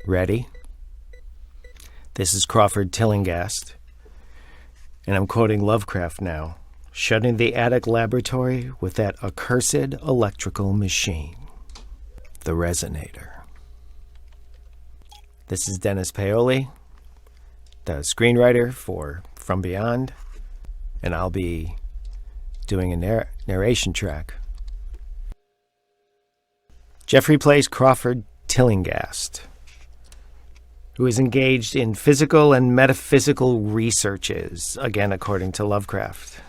Ready? This is Crawford Tillinghast, and I'm quoting Lovecraft now. Shutting the attic laboratory with that accursed electrical machine, the Re-Animator. This is Dennis Paoli, the screenwriter for From Beyond, and I'll be doing a narration track. Jeffrey plays Crawford Tillinghast, who is engaged in physical and metaphysical researches, again according to Lovecraft.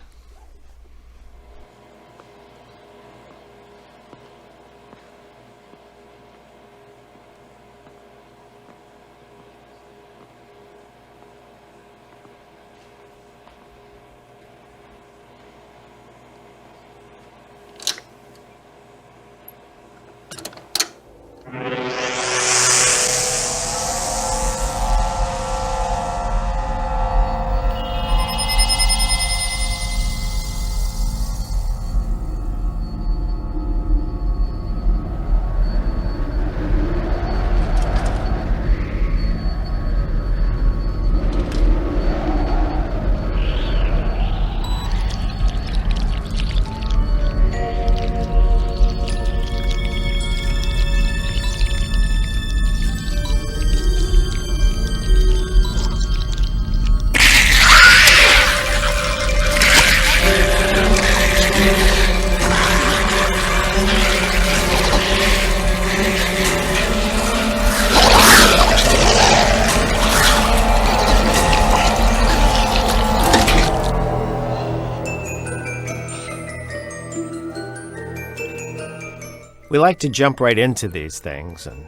We like to jump right into these things and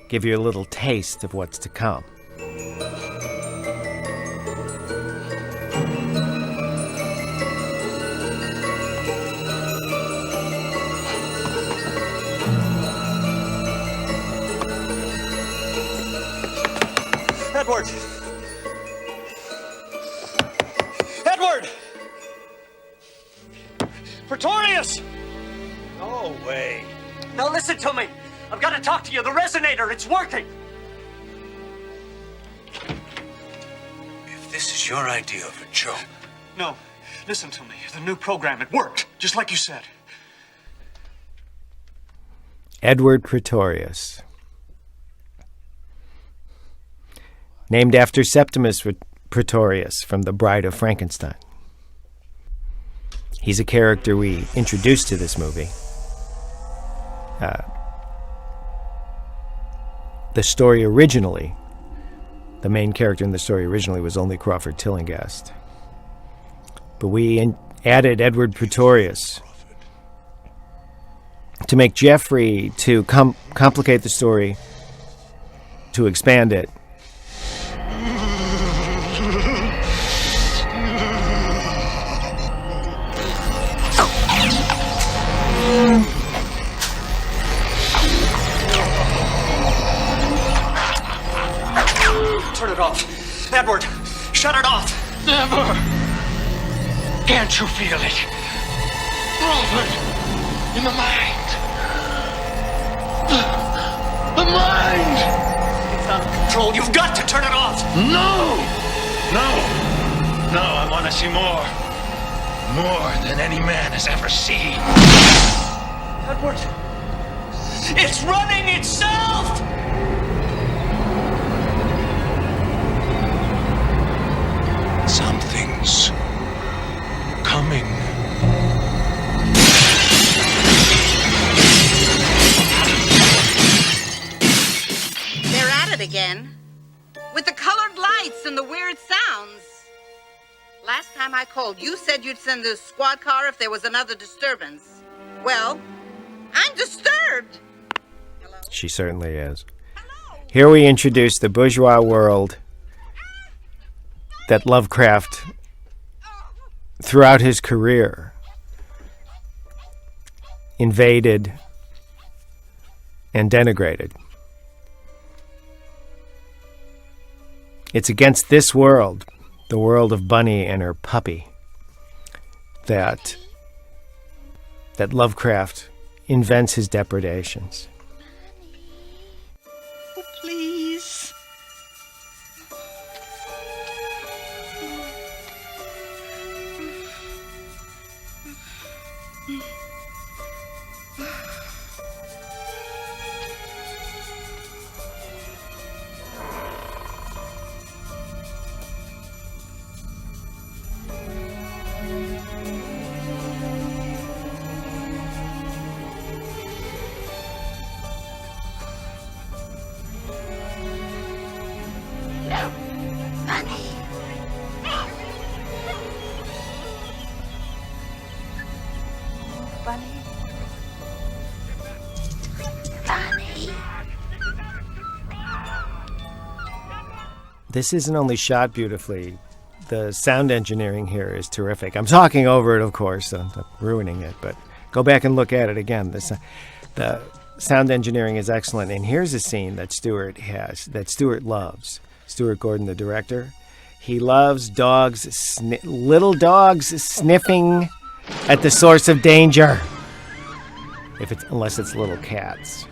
give you a little taste of what's to come. Edward! Edward! Pretorius! No way. Now listen to me. I've got to talk to you. The Re-Animator, it's working. If this is your idea of a joke. No, listen to me. The new program, it worked, just like you said. Edward Pretorius. Named after Septimus Pretorius from The Bride of Frankenstein. He's a character we introduced to this movie. The story originally, the main character in the story originally was only Crawford Tillinghast. But we added Edward Pretorius to make Jeffrey, to complicate the story, to expand it. Turn it off. Edward, shut it off. Never! Can't you feel it? Crawford! In the mind! The mind! It's out of control. You've got to turn it off. No! No! No, I want to see more. More than any man has ever seen. Edward! It's running itself! Something's coming. They're at it again. With the colored lights and the weird sounds. Last time I called, you said you'd send a squad car if there was another disturbance. Well, I'm disturbed. Hello? She certainly is. Here we introduce the bourgeois world that Lovecraft, throughout his career, invaded and denigrated. It's against this world, the world of Bunny and her puppy, that Lovecraft invents his depredations. Who please. This isn't only shot beautifully, the sound engineering here is terrific. I'm talking over it, of course, so I'm ruining it, but go back and look at it again. The sound engineering is excellent, and here's a scene that Stuart loves. Stuart Gordon, the director, he loves little dogs sniffing at the source of danger, unless it's little cats.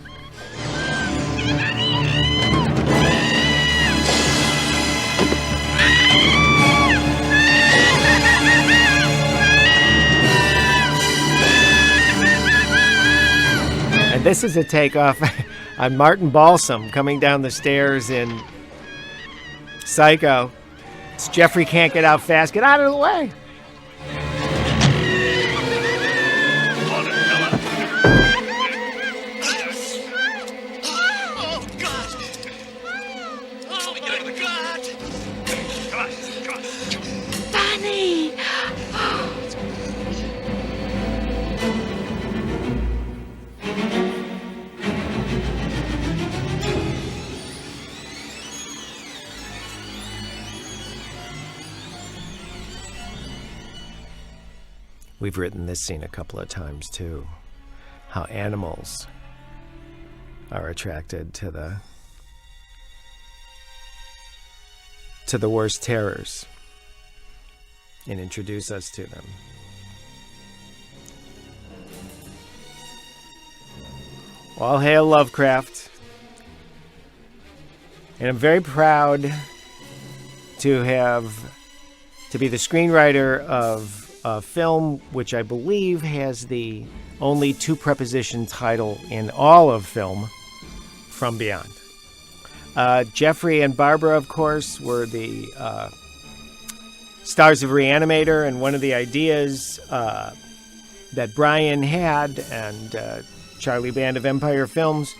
And this is a takeoff on Martin Balsam coming down the stairs in Psycho. It's Jeffrey can't get out fast. Get out of the way. Oh, God! Oh, we get out of the God! Come on, come on. Bunny! We've written this scene a couple of times too. How animals are attracted to the worst terrors and introduce us to them. All hail Lovecraft. And I'm very proud to be the screenwriter of a film which I believe has the only two preposition title in all of film, From Beyond. Jeffrey and Barbara, of course, were the stars of Re-Animator, and one of the ideas that Brian had and Charlie Band of Empire Films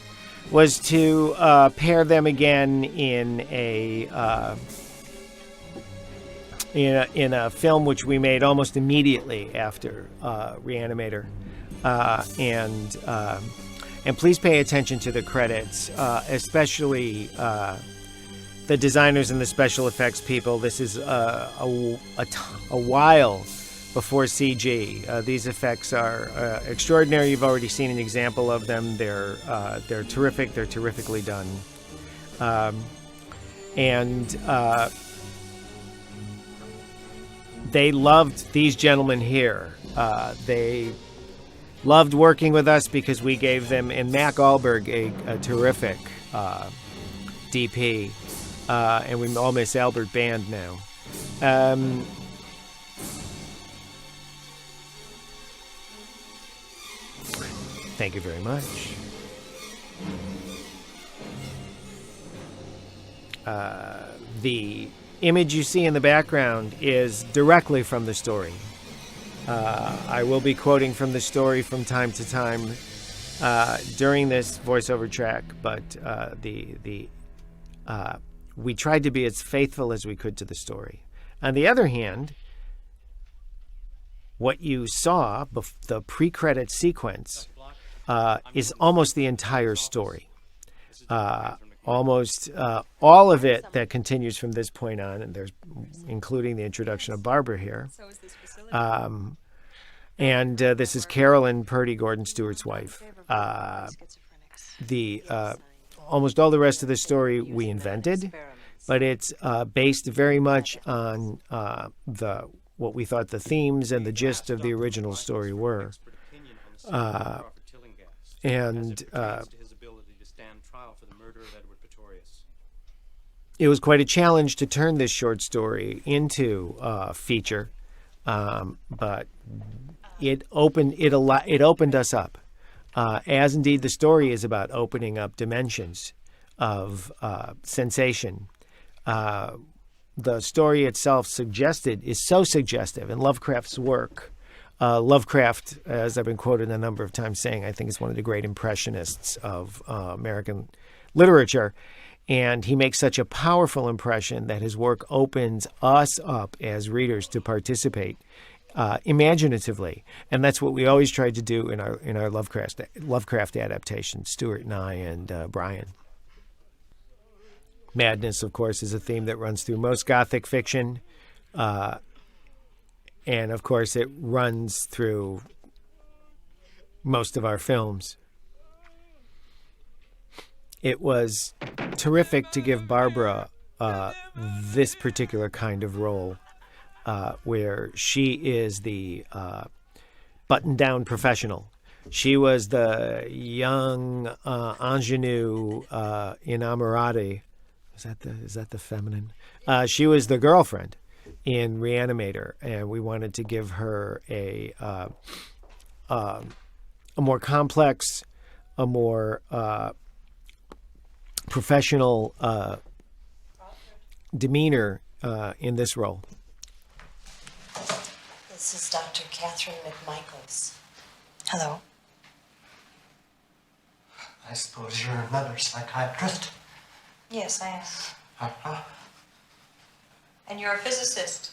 was to pair them again in a film which we made almost immediately after Re-Animator, and please pay attention to the credits, especially the designers and the special effects people. This is a while before CG. These effects are extraordinary. You've already seen an example of them. They're terrific. They're terrifically done, and they loved these gentlemen here. They loved working with us because we gave them, and Mac Alberg, a terrific DP, and we all miss Albert Band now. Thank you very much. The image you see in the background is directly from the story. I will be quoting from the story from time to time during this voiceover track, but we tried to be as faithful as we could to the story. On the other hand, what you saw, the pre-credit sequence, is almost the entire story. Almost all of it that continues from this point on, and there's including the introduction of Barbara here. And this is Carolyn Purdy, Gordon Stewart's wife. Almost all the rest of the story we invented, but it's based very much on what we thought the themes and the gist of the original story were. it was quite a challenge to turn this short story into a feature, but it opened us up, as indeed the story is about opening up dimensions of sensation. The story itself is so suggestive, and Lovecraft's work. Lovecraft, as I've been quoted a number of times saying, I think is one of the great impressionists of American literature. And he makes such a powerful impression that his work opens us up as readers to participate imaginatively. And that's what we always tried to do in our Lovecraft adaptations, Stuart and I and Brian. Madness, of course, is a theme that runs through most Gothic fiction. And, of course, it runs through most of our films. It was terrific to give Barbara this particular kind of role, where she is the buttoned-down professional. She was the young ingenue innamorata. Is that the feminine? She was the girlfriend in Re-Animator, and we wanted to give her a more complex, a more professional demeanor in this role. This is Dr. Catherine McMichaels. Hello. I suppose you're another psychiatrist? Yes, I am. Uh-huh. And you're a physicist.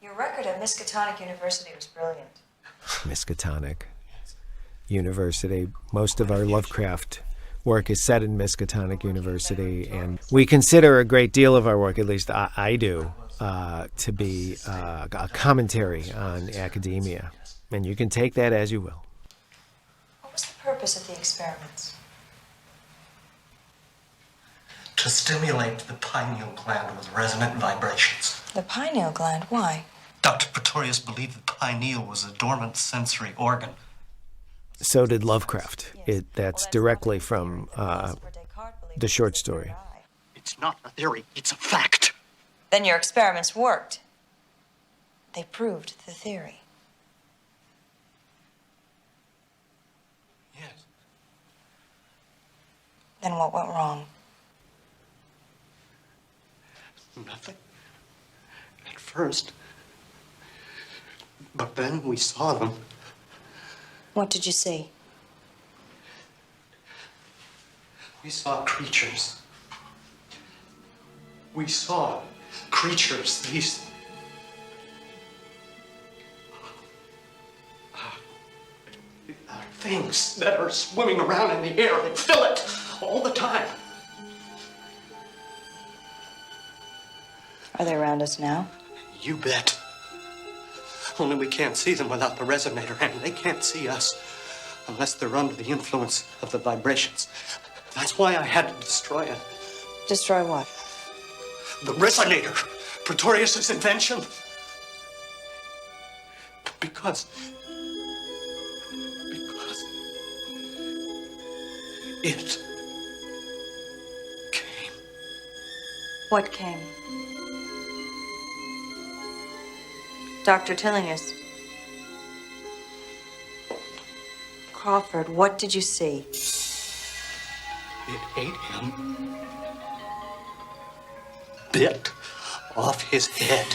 Your record at Miskatonic University was brilliant. Miskatonic University. Most of our Lovecraft work is set in Miskatonic University, and we consider a great deal of our work, at least I do, to be a commentary on academia. And you can take that as you will. What was the purpose of the experiments? To stimulate the pineal gland with resonant vibrations. The pineal gland? Why? Dr. Pretorius believed the pineal was a dormant sensory organ. So did Lovecraft. That's directly from the short story. It's not a theory, it's a fact. Then your experiments worked. They proved the theory. Yes. Then what went wrong? Nothing. At first. But then we saw them. What did you see? We saw creatures. We saw creatures. These things that are swimming around in the air. They fill it all the time. Are they around us now? You bet. Only we can't see them without the resonator, and they can't see us unless they're under the influence of the vibrations. That's why I had to destroy it. Destroy what? The resonator, Pretorius's invention. Because it came. What came? Dr. Tillinghast. Crawford, what did you see? It ate him. Bit off his head.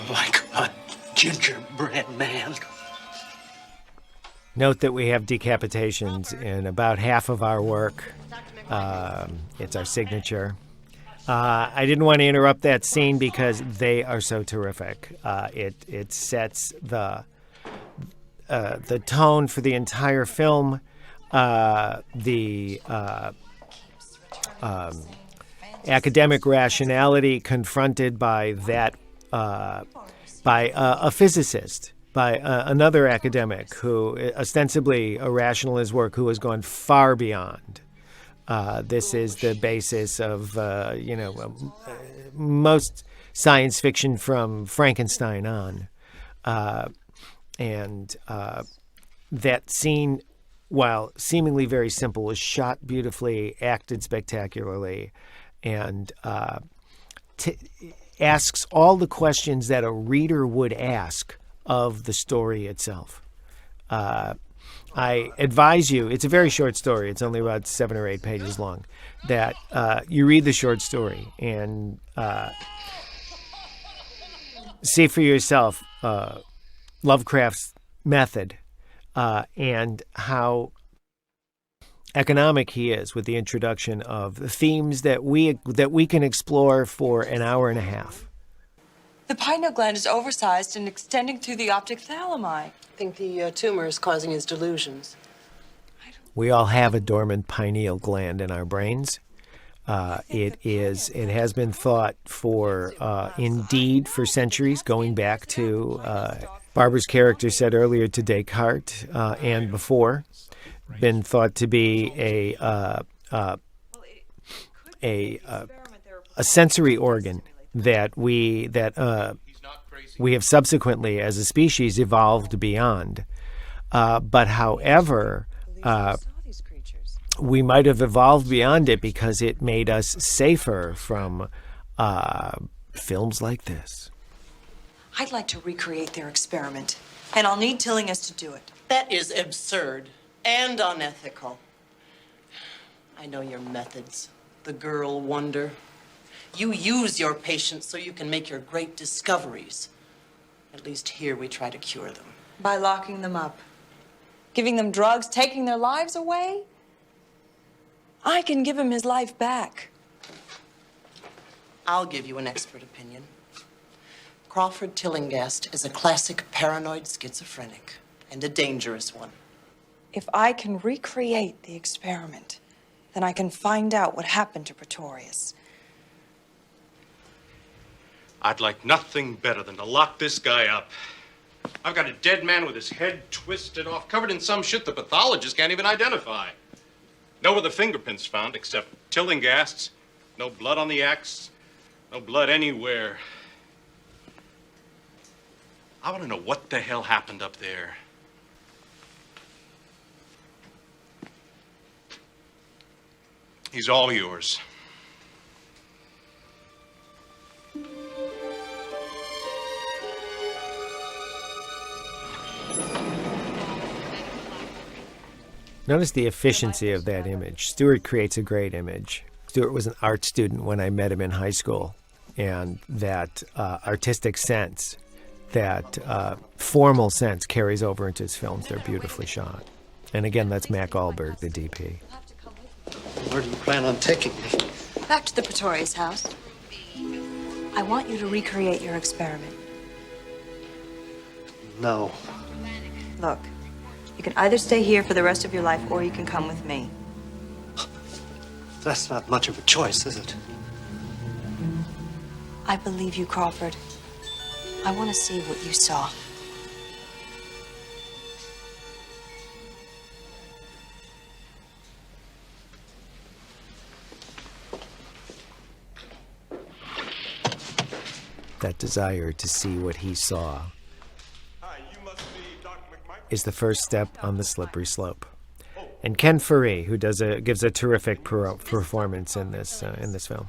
Like a gingerbread man. Note that we have decapitations in about half of our work. It's our signature. I didn't want to interrupt that scene because they are so terrific. It sets the tone for the entire film. The academic rationality confronted by that by a physicist, by another academic who ostensibly irrational in his work, who has gone far beyond. This is the basis of, most science fiction from Frankenstein on. And that scene, while seemingly very simple, was shot beautifully, acted spectacularly, and asks all the questions that a reader would ask of the story itself. I advise you, it's a very short story, it's only about 7 or 8 pages long, that you read the short story and see for yourself Lovecraft's method and how economic he is with the introduction of the themes that we can explore for an hour and a half. The pineal gland is oversized and extending through the optic thalami. I think the tumor is causing his delusions. We all have a dormant pineal gland in our brains. It has been thought for, indeed, for centuries, going back to Barbara's character said earlier to Descartes and before, been thought to be a sensory organ that we have subsequently, as a species, evolved beyond. But however, we might have evolved beyond it because it made us safer from films like this. I'd like to recreate their experiment, and I'll need Tillinghast to do it. That is absurd and unethical. I know your methods, the girl wonder. You use your patients so you can make your great discoveries. At least here we try to cure them. By locking them up, giving them drugs, taking their lives away. I can give him his life back. I'll give you an expert opinion. Crawford Tillinghast is a classic paranoid schizophrenic, and a dangerous one. If I can recreate the experiment, then I can find out what happened to Pretorius. I'd like nothing better than to lock this guy up. I've got a dead man with his head twisted off, covered in some shit the pathologists can't even identify. No other fingerprints found except Tillinghast's. No blood on the axe. No blood anywhere. I want to know what the hell happened up there. He's all yours. Notice the efficiency of that image. Stewart creates a great image. Stewart was an art student when I met him in high school, and that artistic sense, that formal sense carries over into his films. They're beautifully shot. And again, that's Mac Ahlberg, the DP. Where do you plan on taking me? Back to the Pretorius house. I want you to recreate your experiment. No. Look, you can either stay here for the rest of your life or you can come with me. That's not much of a choice, is it? I believe you, Crawford. I want to see what you saw. That desire to see what he saw is the first step on the slippery slope. And Ken Faree, who gives a terrific performance in this film.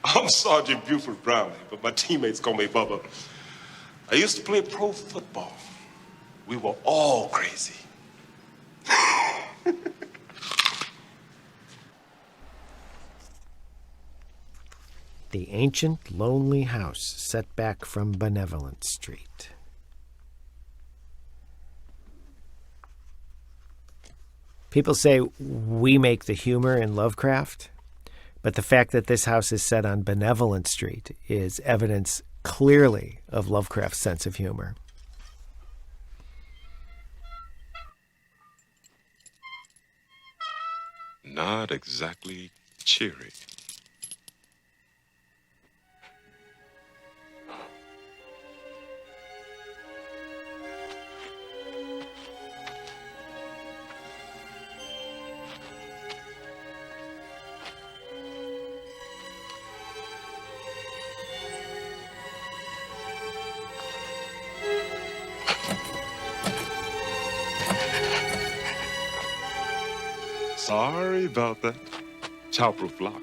I'm Sergeant Buford Brownlee, but my teammates call me Bubba. I used to play pro football. We were all crazy. The ancient, lonely house set back from Benevolent Street. People say we make the humor in Lovecraft, but the fact that this house is set on Benevolent Street is evidence clearly of Lovecraft's sense of humor. Not exactly cheery. Sorry about that. Childproof lock.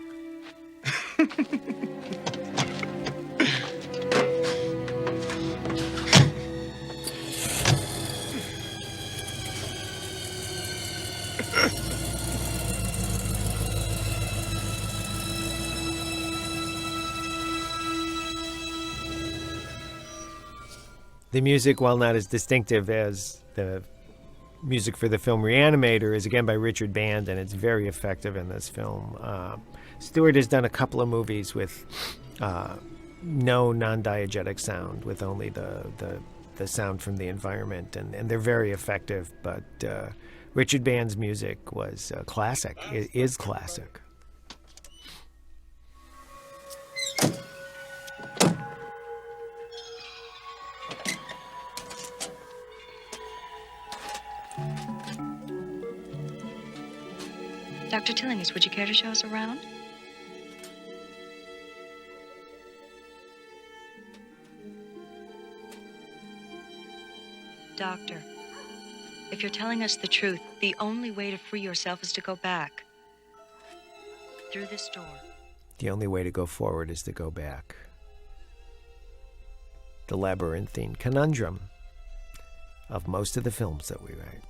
The music, while not as distinctive as the music for the film Re-Animator, is again by Richard Band, and it's very effective in this film. Stewart has done a couple of movies with no non-diegetic sound, with only the sound from the environment, and they're very effective. But Richard Band's music was classic. It is classic. Dr. Tillinghast, would you care to show us around? Doctor, if you're telling us the truth, the only way to free yourself is to go back. Through this door. The only way to go forward is to go back. The labyrinthine conundrum of most of the films that we write.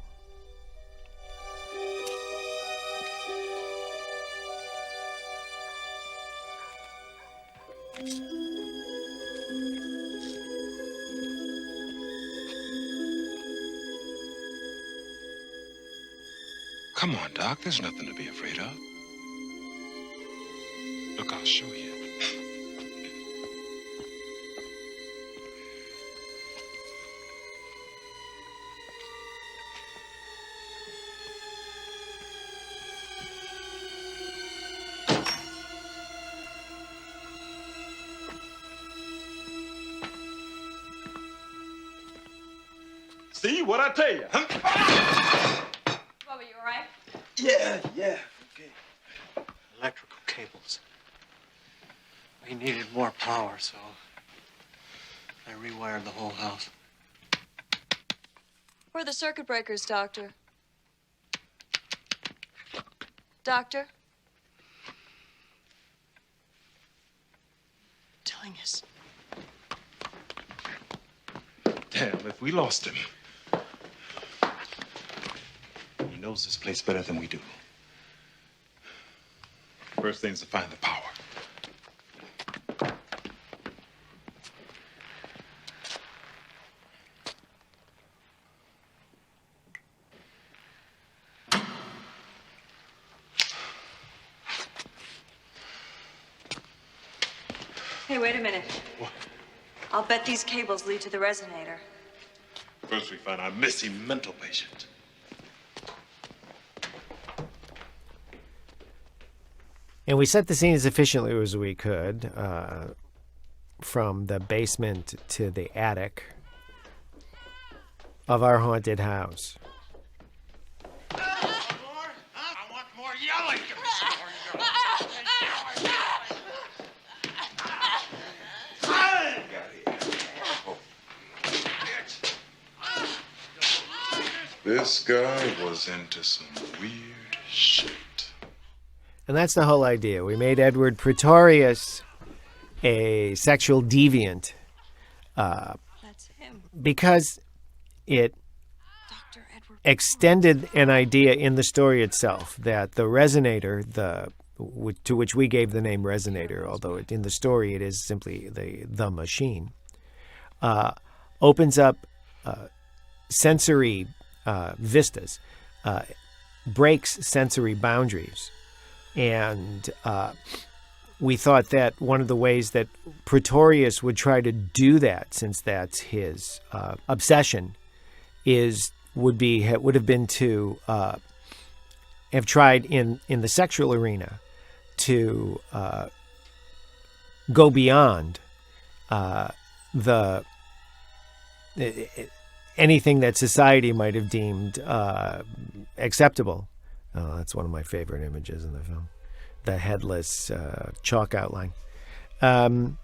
Come on, Doc. There's nothing to be afraid of. Look, I'll show you. See what I tell you? Huh? Bubba, you all right? Yeah, okay. Electrical cables. We needed more power, so I rewired the whole house. Where are the circuit breakers, Doctor? Doctor? Tillinghast. Damn, if we lost him. He knows this place better than we do. First thing's to find the power. Hey, wait a minute. What? I'll bet these cables lead to the resonator. First we find our missing mental patient. And we set the scene as efficiently as we could, from the basement to the attic of our haunted house. I want more yelling. This guy was into some weird shit. And that's the whole idea. We made Edward Pretorius a sexual deviant That's him. because it Dr. Edward. extended an idea in the story itself that the resonator, to which we gave the name resonator, although in the story it is simply the machine, opens up sensory vistas, breaks sensory boundaries. And we thought that one of the ways that Pretorius would try to do that, since that's his obsession, would have been to have tried in the sexual arena to go beyond anything that society might have deemed acceptable. Oh, that's one of my favorite images in the film. The headless chalk outline. And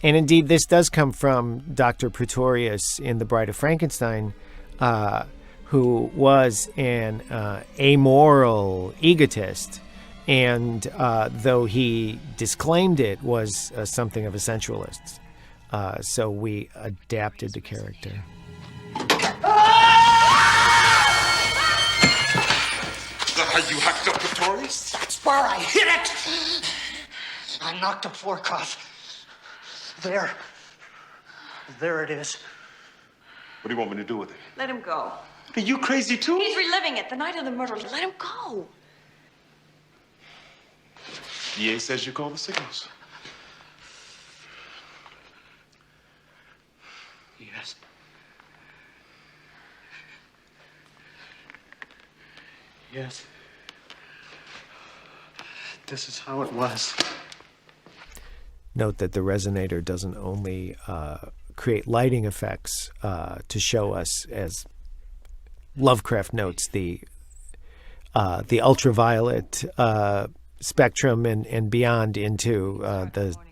indeed, this does come from Dr. Pretorius in The Bride of Frankenstein, who was an amoral egotist, and though he disclaimed it, was something of a sensualist. So we adapted the character. Is that how you hacked up Pretorius? That's where I hit it! I knocked a fork off. There. There it is. What do you want me to do with it? Let him go. Are you crazy too? He's reliving it, the night of the murder. Let him go. DA says you call the signals. Yes. Yes. This is how it was. Note that the resonator doesn't only create lighting effects to show us, as Lovecraft notes, the ultraviolet spectrum and beyond into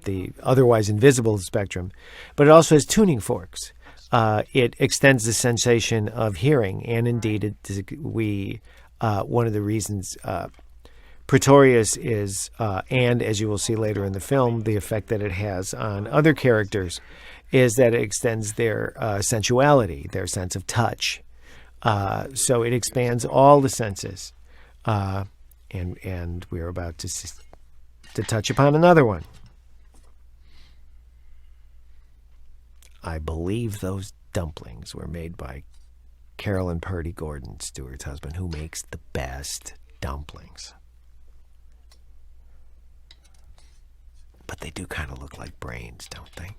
the otherwise invisible spectrum, but it also has tuning forks. It extends the sensation of hearing, and indeed, one of the reasons Pretorius is, and as you will see later in the film, the effect that it has on other characters is that it extends their sensuality, their sense of touch. So it expands all the senses, and we're about to touch upon another one. I believe those dumplings were made by Carolyn Purdy Gordon, Stewart's husband, who makes the best dumplings. But they do kind of look like brains, don't they?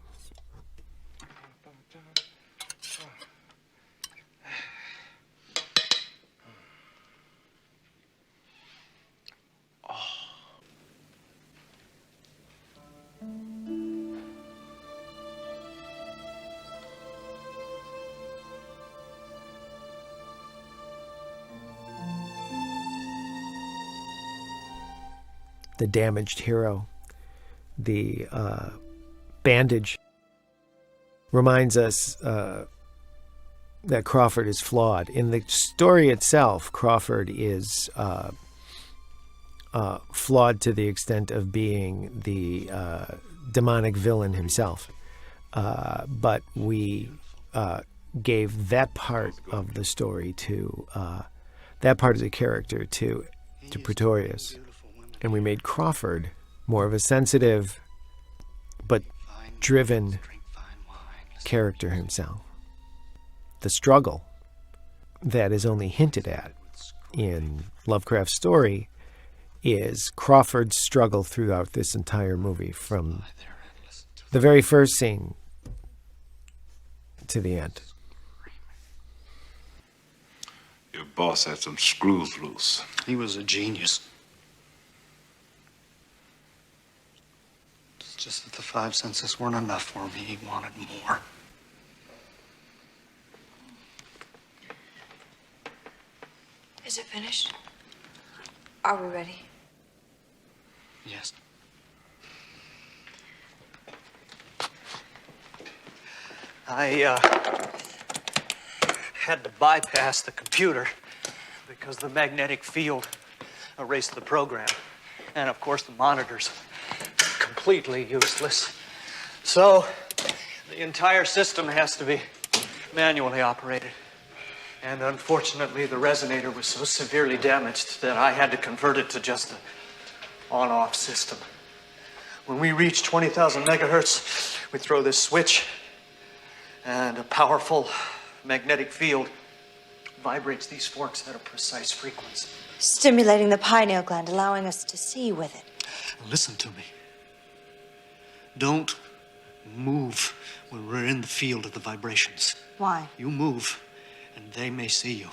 The damaged hero, the bandage, reminds us that Crawford is flawed. In the story itself, Crawford is flawed to the extent of being the demonic villain himself. But we gave that part of the story to that part of the character to Pretorius. And we made Crawford more of a sensitive but driven character himself. The struggle that is only hinted at in Lovecraft's story is Crawford's struggle throughout this entire movie, from the very first scene to the end. Your boss had some screws loose. He was a genius. It's just that the five senses weren't enough for me. He wanted more. Is it finished? Are we ready? Yes. I had to bypass the computer because the magnetic field erased the program. And of course, the monitors completely useless. So the entire system has to be manually operated. And unfortunately, the resonator was so severely damaged that I had to convert it to just an on-off system. When we reach 20,000 megahertz, we throw this switch, and a powerful magnetic field vibrates these forks at a precise frequency. Stimulating the pineal gland, allowing us to see with it. Listen to me. Don't move when we're in the field of the vibrations. Why? You move, and they may see you.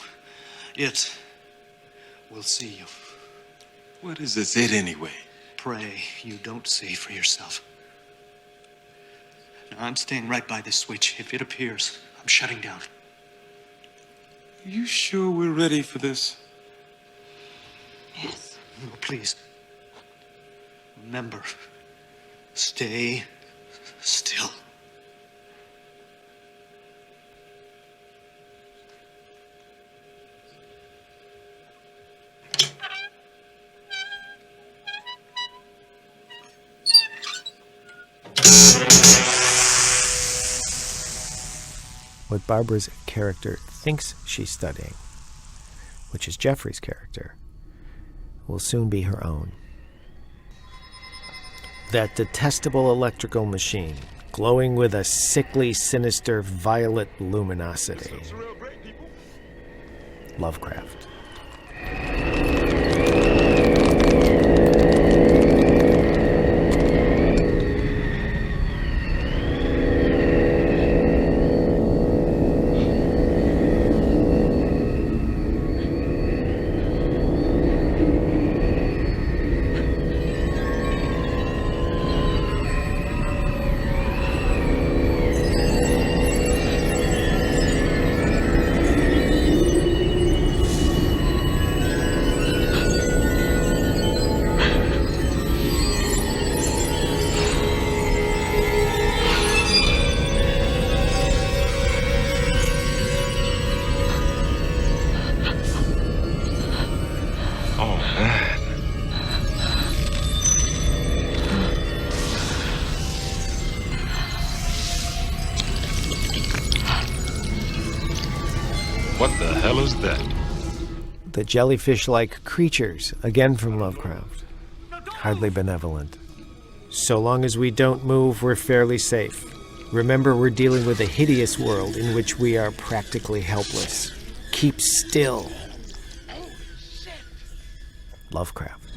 It will see you. What is this it anyway? Pray you don't see for yourself. Now, I'm staying right by this switch. If it appears, I'm shutting down. You sure we're ready for this? Yes. No, please. Remember, stay still. What Barbara's character thinks she's studying, which is Jeffrey's character, will soon be her own. That detestable electrical machine, glowing with a sickly, sinister, violet luminosity. Lovecraft. What the hell is that? The jellyfish-like creatures, again from Lovecraft. Hardly benevolent. So long as we don't move, we're fairly safe. Remember, we're dealing with a hideous world in which we are practically helpless. Keep still. Lovecraft.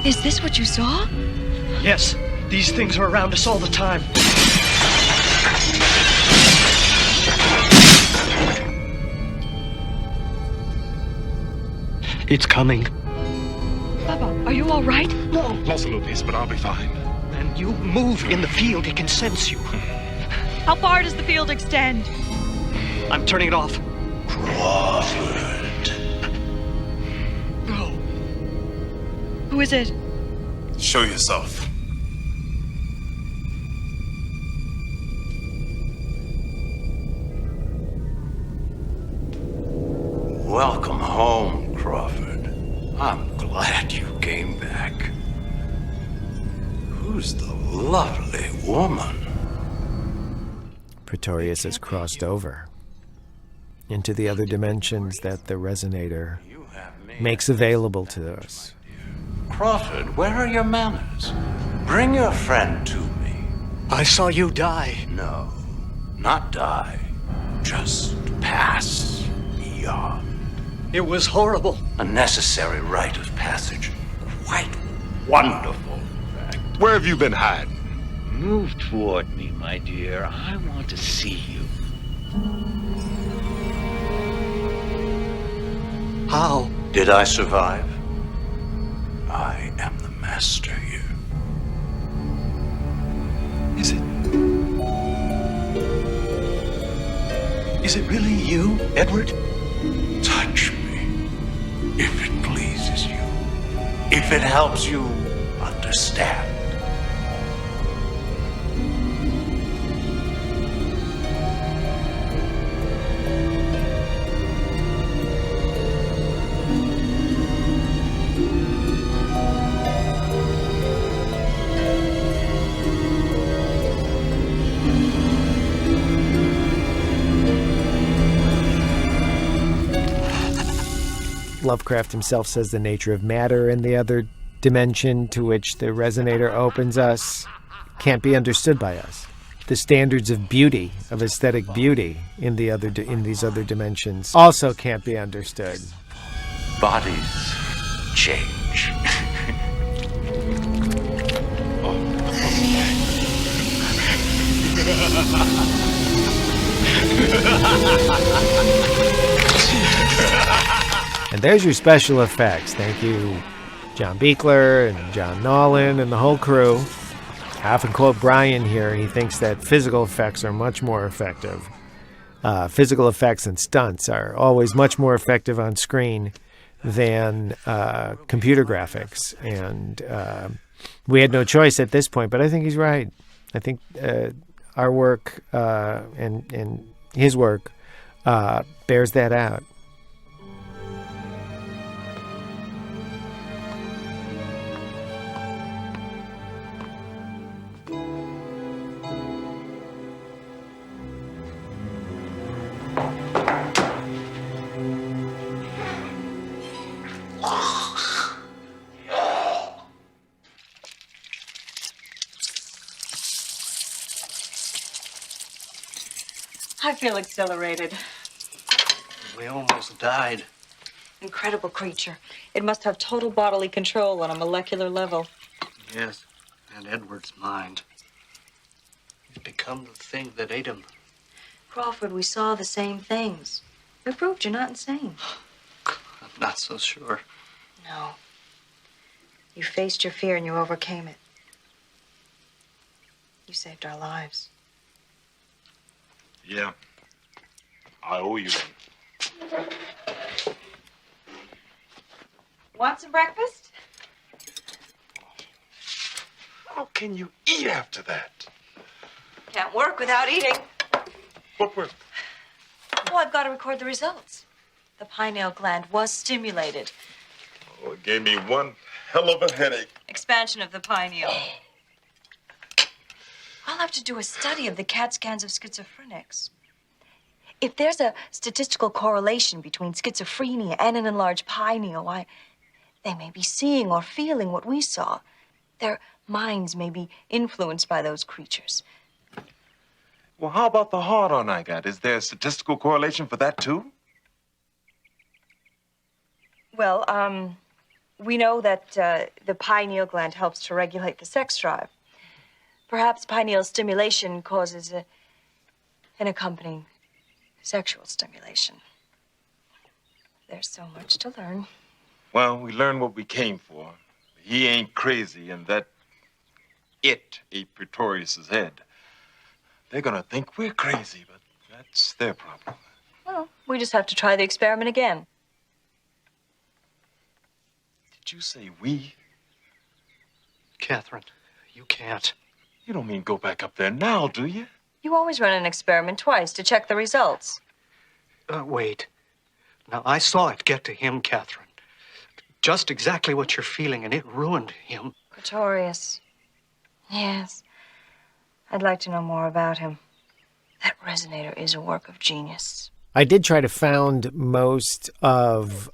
Is this what you saw? Yes, these things are around us all the time. It's coming. Bubba, are you all right? No. Lost a little piece, but I'll be fine. And you move in the field, it can sense you. How far does the field extend? I'm turning it off. Crawford. No. Who is it? Show yourself. Welcome home, Crawford. I'm glad you came back. Who's the lovely woman? Pretorius has crossed over into the other dimensions that the resonator makes available to us. Crawford, where are your manners? Bring your friend to me. I saw you die. No, not die. Just pass beyond. It was horrible. A necessary rite of passage. Quite wonderful, in fact. Where have you been hiding? Move toward me, my dear. I want to see you. How? Did I survive? I am the master here. Is it really you, Edward? Touch me, if it pleases you. If it helps you understand. Lovecraft himself says the nature of matter in the other dimension to which the resonator opens us can't be understood by us. The standards of beauty, of aesthetic beauty in these other dimensions also can't be understood. Bodies change. And there's your special effects. Thank you, John Buechler and John Nolan and the whole crew. I often quote Brian here. He thinks that physical effects are much more effective. Physical effects and stunts are always much more effective on screen than computer graphics. And we had no choice at this point, but I think he's right. I think our work and his work bears that out. feel exhilarated. We almost died. Incredible creature. It must have total bodily control on a molecular level. Yes, and Edward's mind. He's become the thing that ate him. Crawford, we saw the same things. We proved you're not insane. I'm not so sure. No. You faced your fear and you overcame it. You saved our lives. Yeah. I owe you one. Want some breakfast? How can you eat after that? Can't work without eating. What work? Oh, I've got to record the results. The pineal gland was stimulated. Oh, it gave me one hell of a headache. Expansion of the pineal. I'll have to do a study of the CAT scans of schizophrenics. If there's a statistical correlation between schizophrenia and an enlarged pineal, why, they may be seeing or feeling what we saw. Their minds may be influenced by those creatures. Well, how about the hard-on I got? Is there a statistical correlation for that, too? Well, we know that the pineal gland helps to regulate the sex drive. Perhaps pineal stimulation causes an accompanying sexual stimulation. There's so much to learn. Well, we learned what we came for. He ain't crazy, and that it ate Pretorius's head. They're gonna think we're crazy, but that's their problem. Well, we just have to try the experiment again. Did you say we? Catherine, you can't. You don't mean go back up there now, do you? You always run an experiment twice to check the results. Wait. Now, I saw it get to him, Catherine. Just exactly what you're feeling, and it ruined him. Pretorius. Yes. I'd like to know more about him. That resonator is a work of genius. I did try to found most of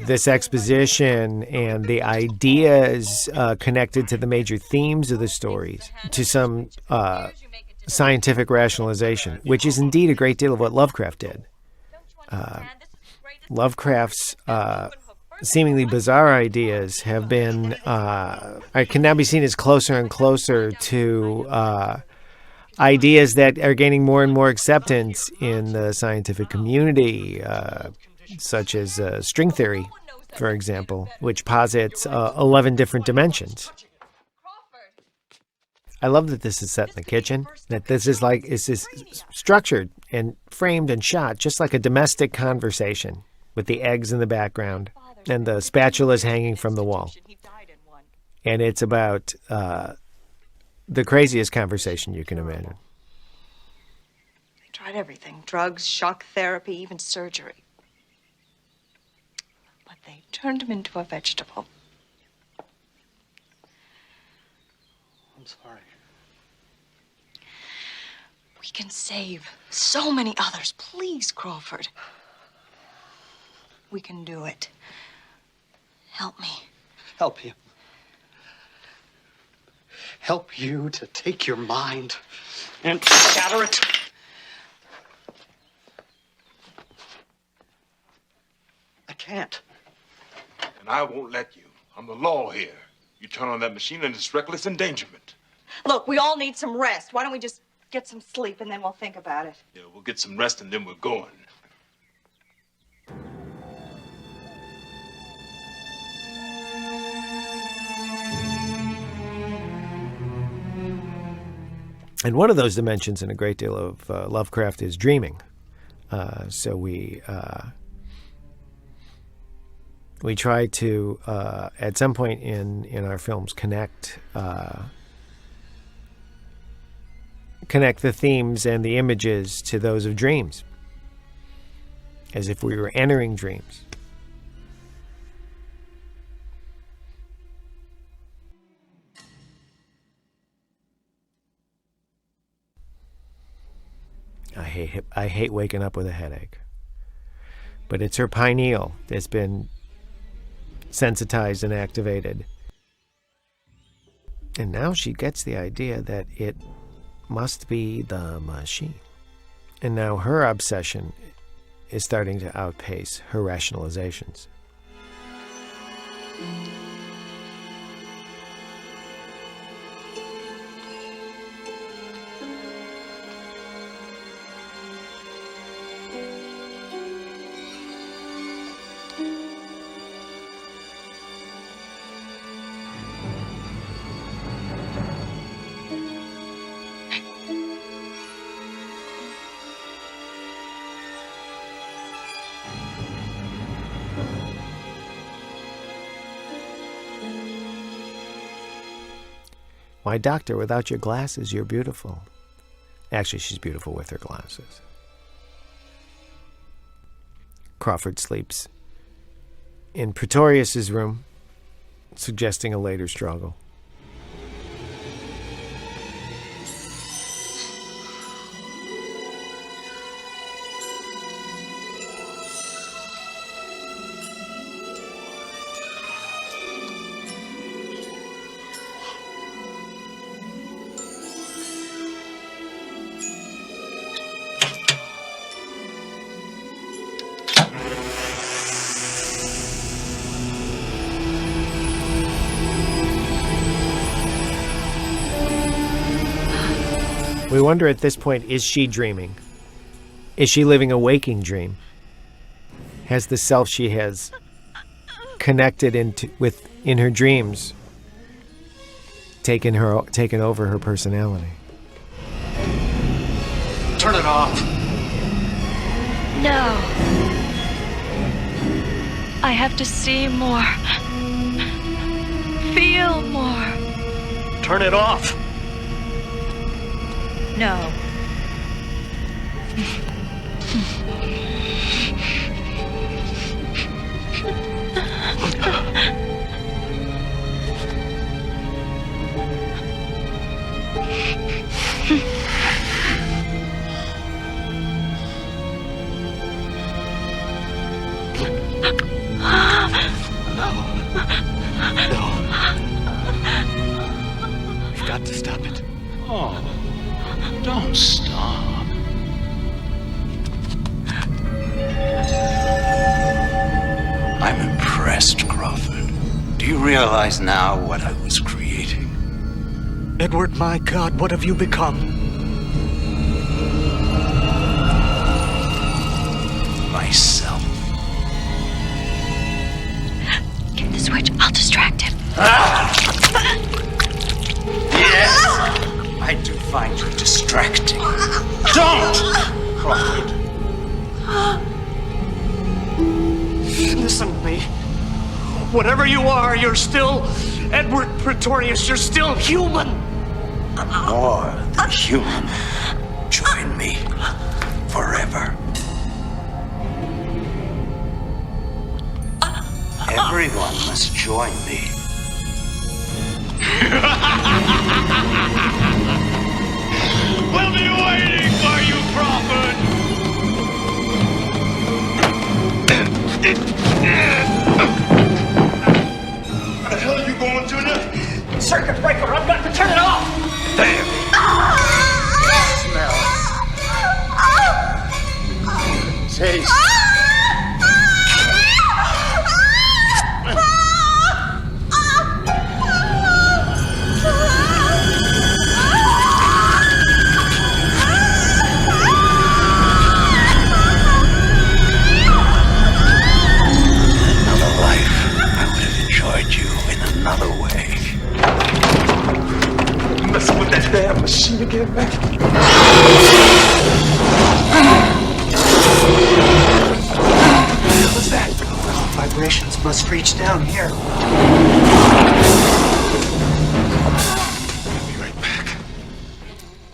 this exposition and the ideas connected to the major themes of the stories to some scientific rationalization, which is indeed a great deal of what Lovecraft did. Lovecraft's seemingly bizarre ideas have been, can now be seen as closer and closer to ideas that are gaining more and more acceptance in the scientific community, such as string theory, for example, which posits 11 different dimensions. I love that this is set in the kitchen, that this is structured and framed and shot just like a domestic conversation with the eggs in the background and the spatulas hanging from the wall. And it's about the craziest conversation you can imagine. They tried everything. Drugs, shock therapy, even surgery. But they turned him into a vegetable. I'm sorry. We can save so many others. Please, Crawford. We can do it. Help me. Help you. Help you to take your mind and shatter it. I can't. And I won't let you. I'm the law here. You turn on that machine and it's reckless endangerment. Look, we all need some rest. Why don't we just get some sleep and then we'll think about it? Yeah, we'll get some rest and then we're going. And one of those dimensions in a great deal of Lovecraft is dreaming. So we try to, at some point in our films, connect the themes and the images to those of dreams, as if we were entering dreams. I hate waking up with a headache. But it's her pineal that's been sensitized and activated. And now she gets the idea that it must be the machine. And now her obsession is starting to outpace her rationalizations. Why, doctor, without your glasses, you're beautiful. Actually, she's beautiful with her glasses. Crawford sleeps in Pretorius's room, suggesting a later struggle. We wonder at this point, is she dreaming? Is she living a waking dream? Has the self she has connected in her dreams taken over her personality? Turn it off. No. I have to see more. Feel more. Turn it off. No. We've got to stop it. Oh, don't stop. I'm impressed, Crawford. Do you realize now what I was creating? Edward, my God, what have you become? Myself. Get the switch. I'll distract him. Yes, I do find you distracting. Don't, Crawford. Listen to me. Whatever you are, you're still Edward Pretorius. You're still human. More than human. Join me forever. Everyone must join me. We'll be waiting for you, Crawford! What the hell are you going to do? Circuit breaker, I've got to turn it off. Damn. Smell. Taste. Another way. You messing with that damn machine again, man? What was that? Vibrations must reach down here. I'll be right back.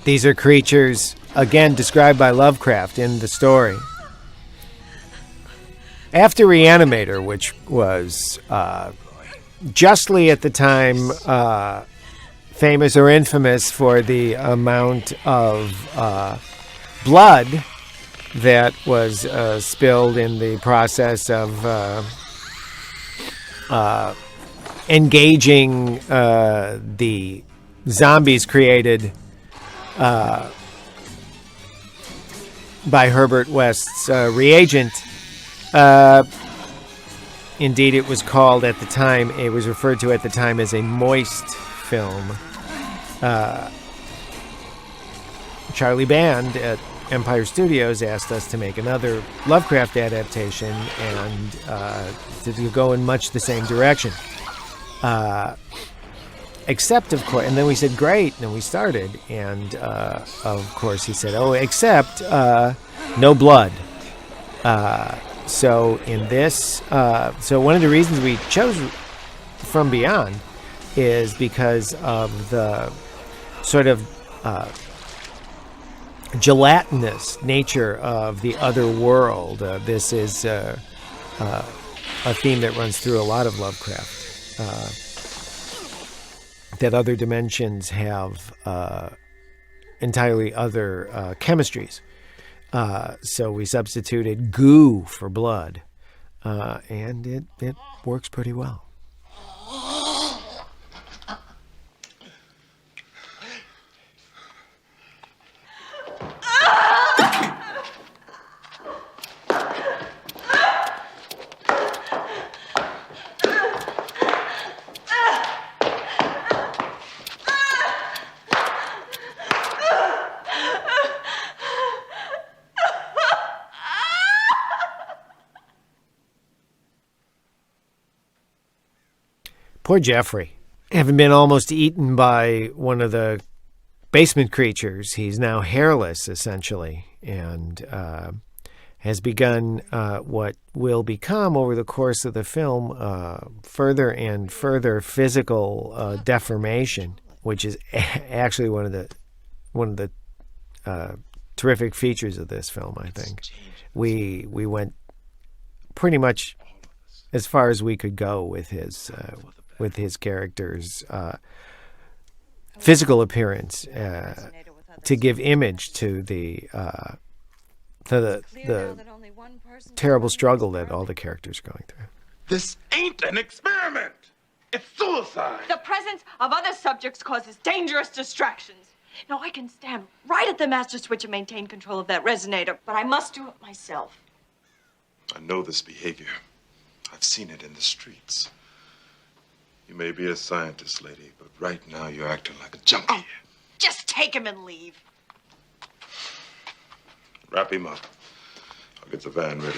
These are creatures, again, described by Lovecraft in the story. After Re-Animator, which was justly at the time famous or infamous for the amount of blood that was spilled in the process of engaging the zombies created by Herbert West's Reagent. Indeed, it was called at the time, it was referred to at the time as a moist film. Charlie Band at Empire Studios asked us to make another Lovecraft adaptation and to go in much the same direction. Except, of course, and then we said, great, and then we started. And, of course, he said, oh, except no blood. So in this, so one of the reasons we chose From Beyond is because of the sort of gelatinous nature of the other world. This is a theme that runs through a lot of Lovecraft. That other dimensions have entirely other chemistries. So we substituted goo for blood, and it works pretty well. Poor Jeffrey. Having been almost eaten by one of the basement creatures, he's now hairless, essentially, and has begun what will become, over the course of the film, further and further physical deformation, which is actually one of the terrific features of this film, I think. We went pretty much as far as we could go with his character's physical appearance to give image to the terrible struggle that all the characters are going through. This ain't an experiment. It's suicide. The presence of other subjects causes dangerous distractions. Now, I can stand right at the master switch and maintain control of that resonator, but I must do it myself. I know this behavior. I've seen it in the streets. You may be a scientist, lady, but right now you're acting like a junkie. Oh, just take him and leave. Wrap him up. I'll get the van ready.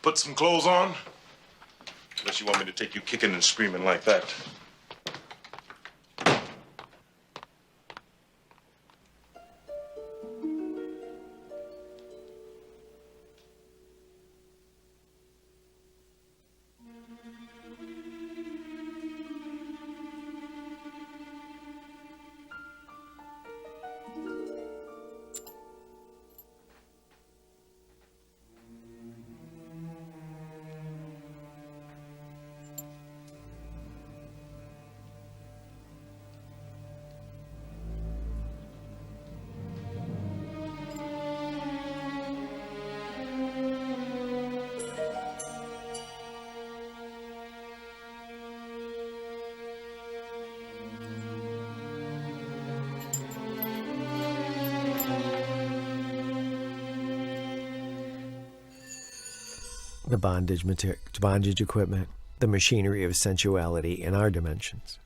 Put some clothes on. Unless you want me to take you kicking and screaming like that. The bondage equipment, the machinery of sensuality in our dimensions.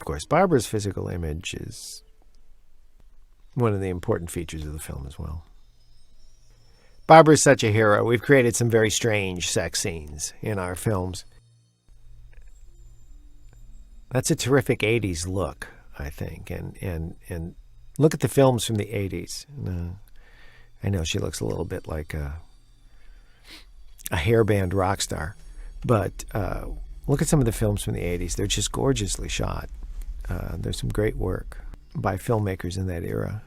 course, Barbara's physical image is one of the important features of the film as well. Barbara's such a hero. We've created some very strange sex scenes in our films. That's a terrific 80s look, I think. And look at the films from the 80s. I know she looks a little bit like a hairband rock star. But look at some of the films from the 80s. They're just gorgeously shot. There's some great work by filmmakers in that era.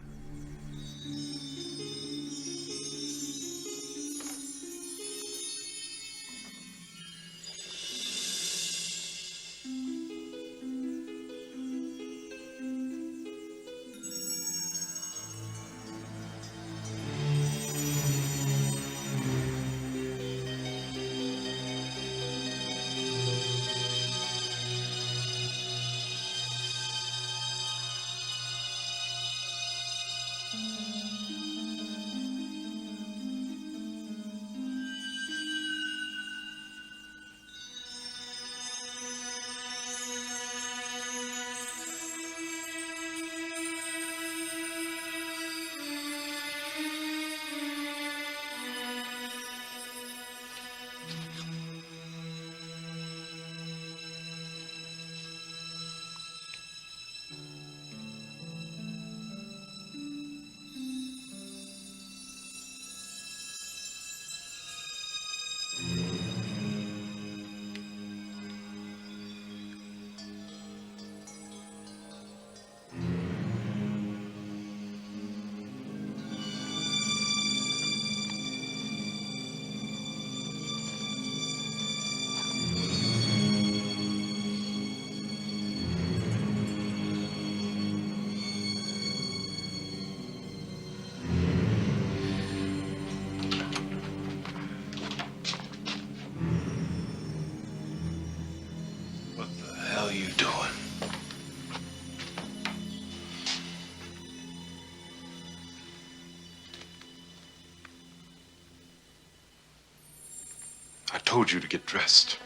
I told you to get dressed.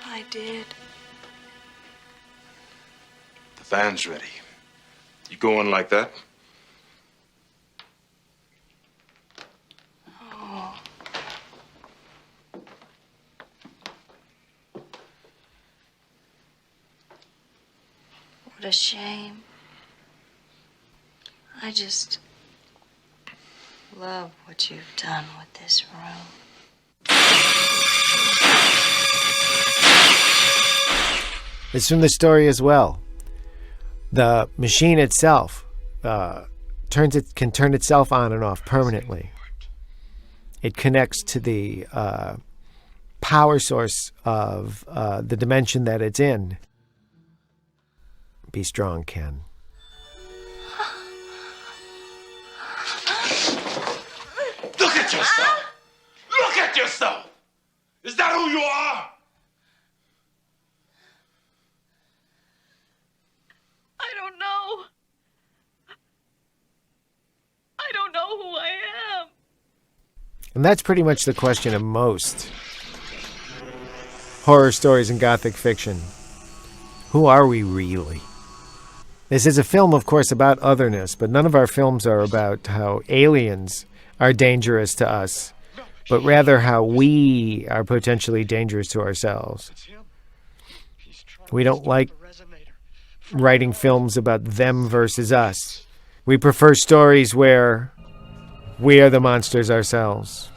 I did. The van's ready. You going like that? Oh. What a shame. I just love what you've done with this room. It's from the story as well. The machine itself can turn itself on and off permanently. It connects to the power source of the dimension that it's in. Be strong, Ken. Look at yourself! Look at yourself! Is that who you are? I don't know. I don't know who I am. And that's pretty much the question of most horror stories and gothic fiction. Who are we really? This is a film, of course, about otherness, but none of our films are about how aliens are dangerous to us, but rather how we are potentially dangerous to ourselves. We don't like writing films about them versus us. We prefer stories where we are the monsters ourselves.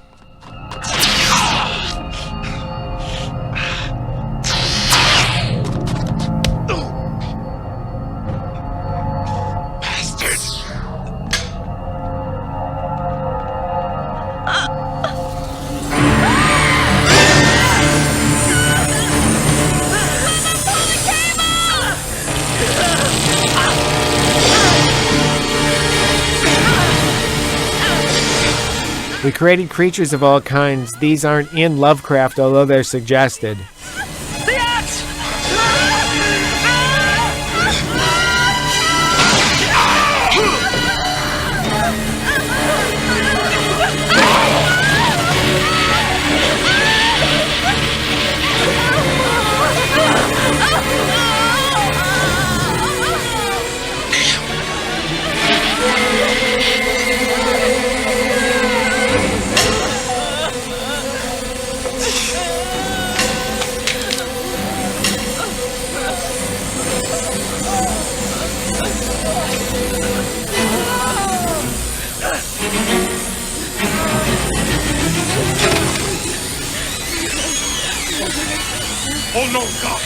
We created creatures of all kinds. These aren't in Lovecraft, although they're suggested. The axe! Oh, no, God!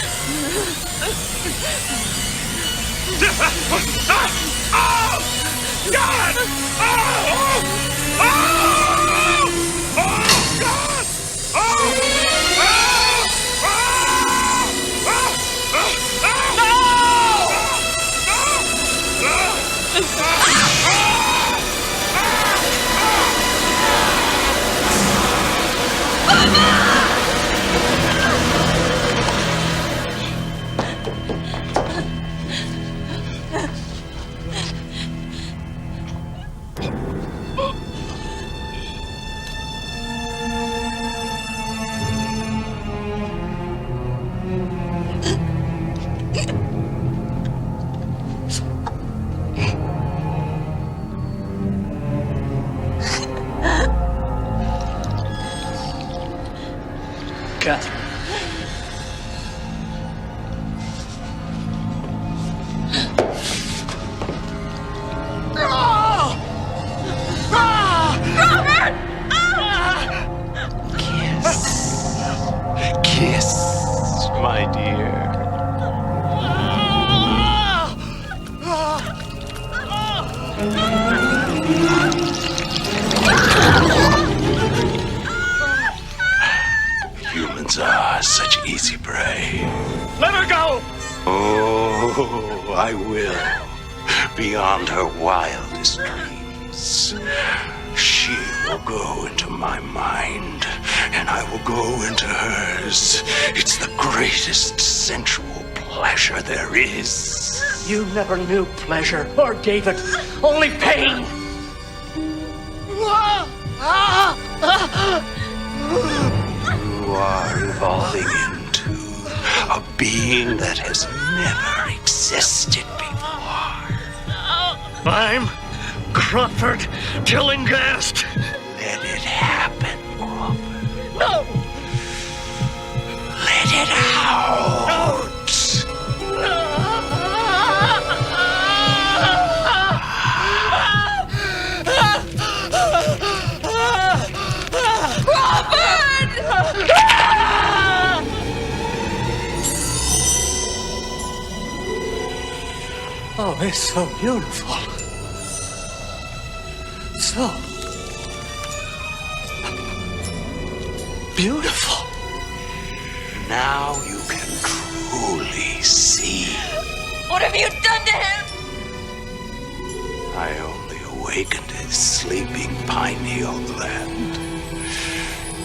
Oh! God! Oh! Oh! Oh! God! Oh! Catherine. Kiss, my dear. Humans are such easy prey. Let her go! Oh, I will. Beyond her wildest dreams. She will go into my mind, and I will go into hers. It's the greatest sensual pleasure there is. You never knew pleasure or gave it, only pain. You are evolving into a being that has never existed before. I'm Crawford Tillinghast. Let it happen, Crawford. No! Let it out. Oh, it's so beautiful. So beautiful. Now you can truly see. What have you done to him? I only awakened his sleeping pineal gland.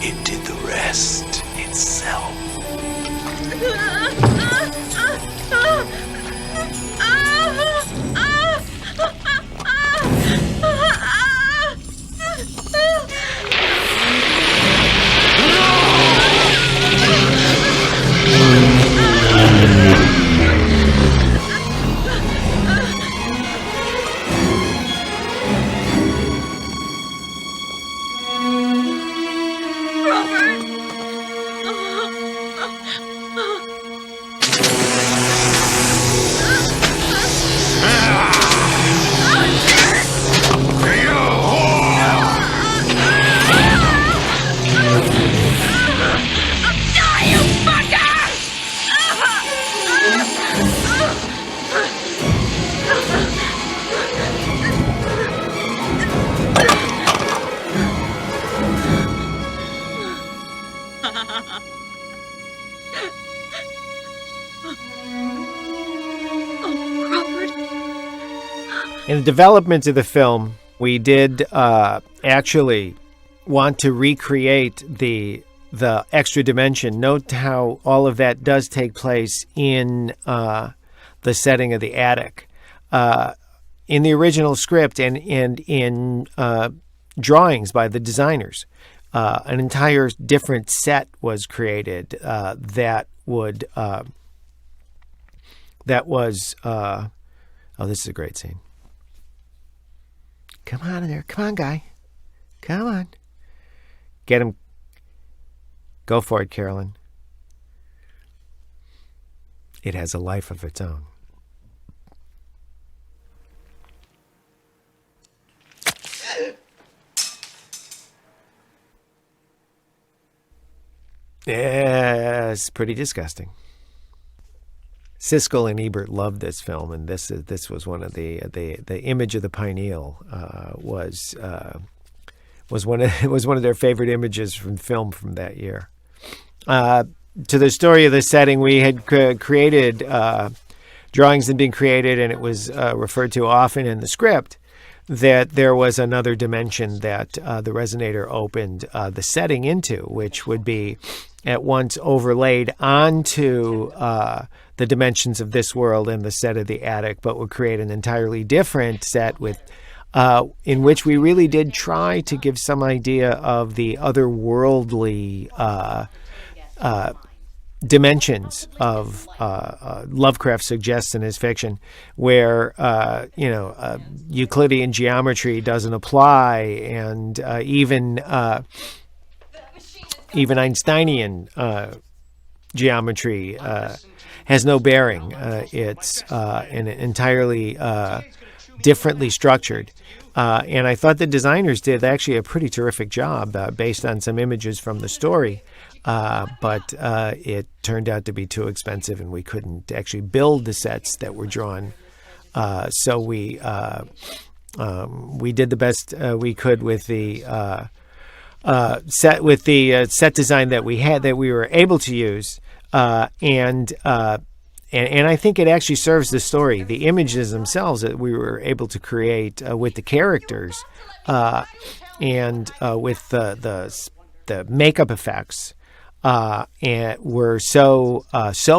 It did the rest itself. In the development of the film, we did actually want to recreate the extra dimension. Note how all of that does take place in the setting of the attic. In the original script and in drawings by the designers, an entire different set was created that was oh, this is a great scene. Come on in there. Come on, guy. Come on. Get him. Go for it, Carolyn. It has a life of its own. Yeah. was pretty disgusting. Siskel and Ebert loved this film, and this was one of the image of the pineal was one of their favorite images from film from that year. To the story of the setting, we had created drawings had been created, and it was referred to often in the script that there was another dimension that the resonator opened the setting into, which would be at once overlaid onto the dimensions of this world and the set of the attic, but would create an entirely different set with in which we really did try to give some idea of the otherworldly dimensions of Lovecraft suggests in his fiction, where Euclidean geometry doesn't apply, and even Einsteinian geometry has no bearing. It's an entirely differently structured. And I thought the designers did actually a pretty terrific job based on some images from the story. But it turned out to be too expensive, and we couldn't actually build the sets that were drawn. So we did the best we could with the set design that we had, that we were able to use, and I think it actually serves the story. The images themselves that we were able to create with the characters and with the makeup effects. And were so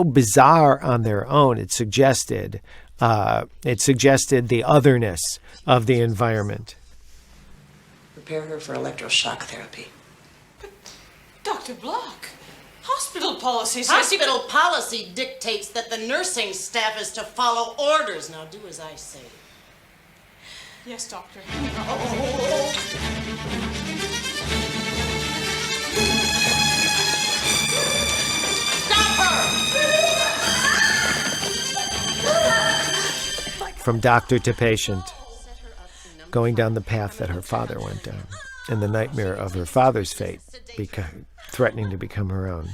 bizarre on their own. It suggested the otherness of the environment. Prepare her for electroshock therapy. But, Dr. Block, hospital policy says... Hospital policy dictates that the nursing staff is to follow orders. Now do as I say. Yes, doctor. From doctor to patient, going down the path that her father went down, and the nightmare of her father's fate threatening to become her own.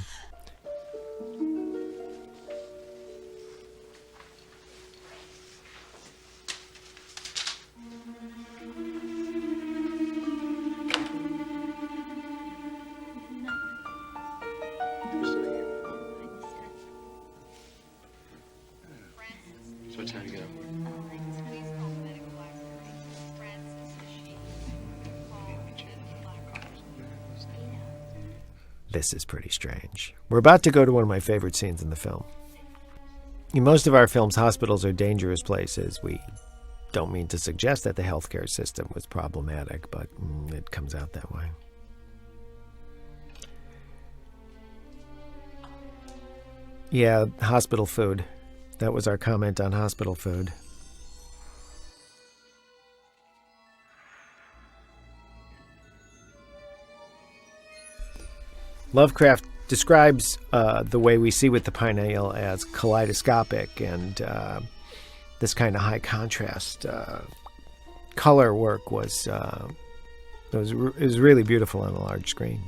So what time to get up? This is pretty strange. We're about to go to one of my favorite scenes in the film. In most of our films, hospitals are dangerous places. We don't mean to suggest that the healthcare system was problematic, but it comes out that way. Yeah, hospital food. That was our comment on hospital food. Lovecraft describes the way we see with the pineal as kaleidoscopic, and this kind of high contrast color work was really beautiful on a large screen.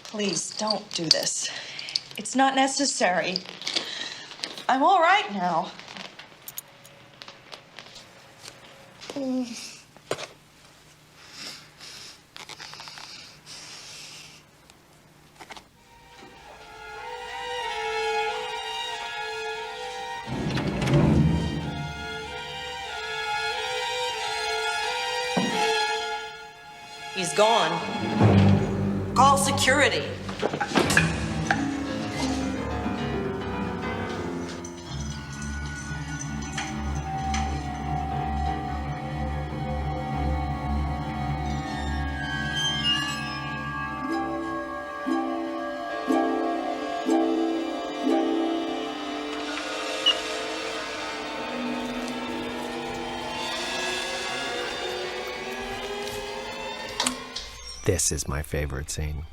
Please don't do this. It's not necessary. I'm all right now. He's gone. Call security. This is my favorite scene.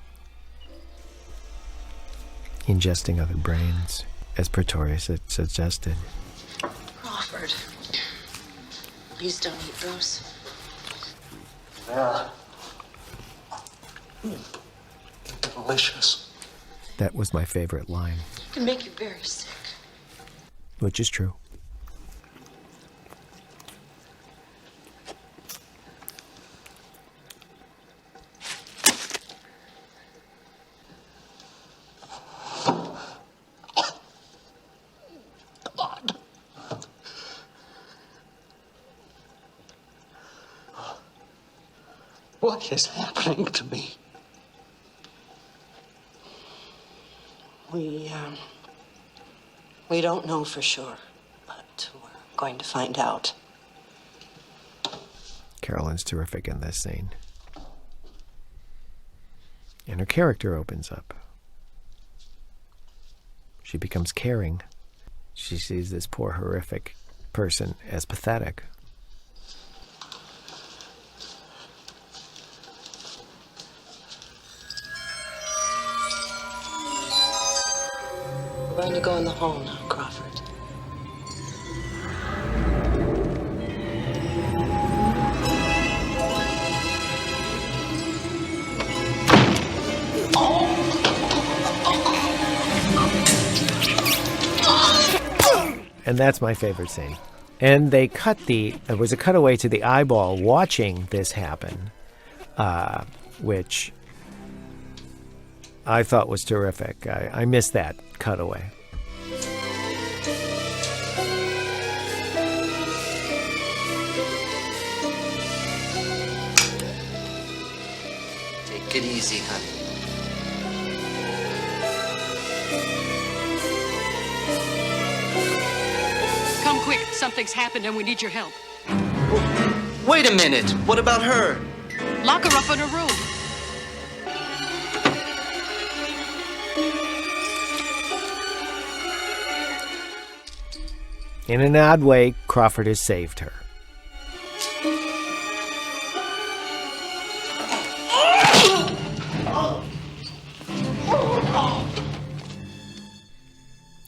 Ingesting other brains, as Pretorius had suggested. Crawford. Please don't eat those. Yeah. Delicious. That was my favorite line, It can make you very sick. which is true. What is happening to me? We don't know for sure, but we're going to find out. Carolyn's terrific in this scene. And her character opens up. She becomes caring. She sees this poor, horrific person as pathetic. We're going to go in the hall now, Crawford. And that's my favorite scene. And there was a cutaway to the eyeball watching this happen, which I thought was terrific. I missed that cutaway. Take it easy, honey. Come quick. Something's happened and we need your help. Wait a minute. What about her? Lock her up in her room. In an odd way, Crawford has saved her.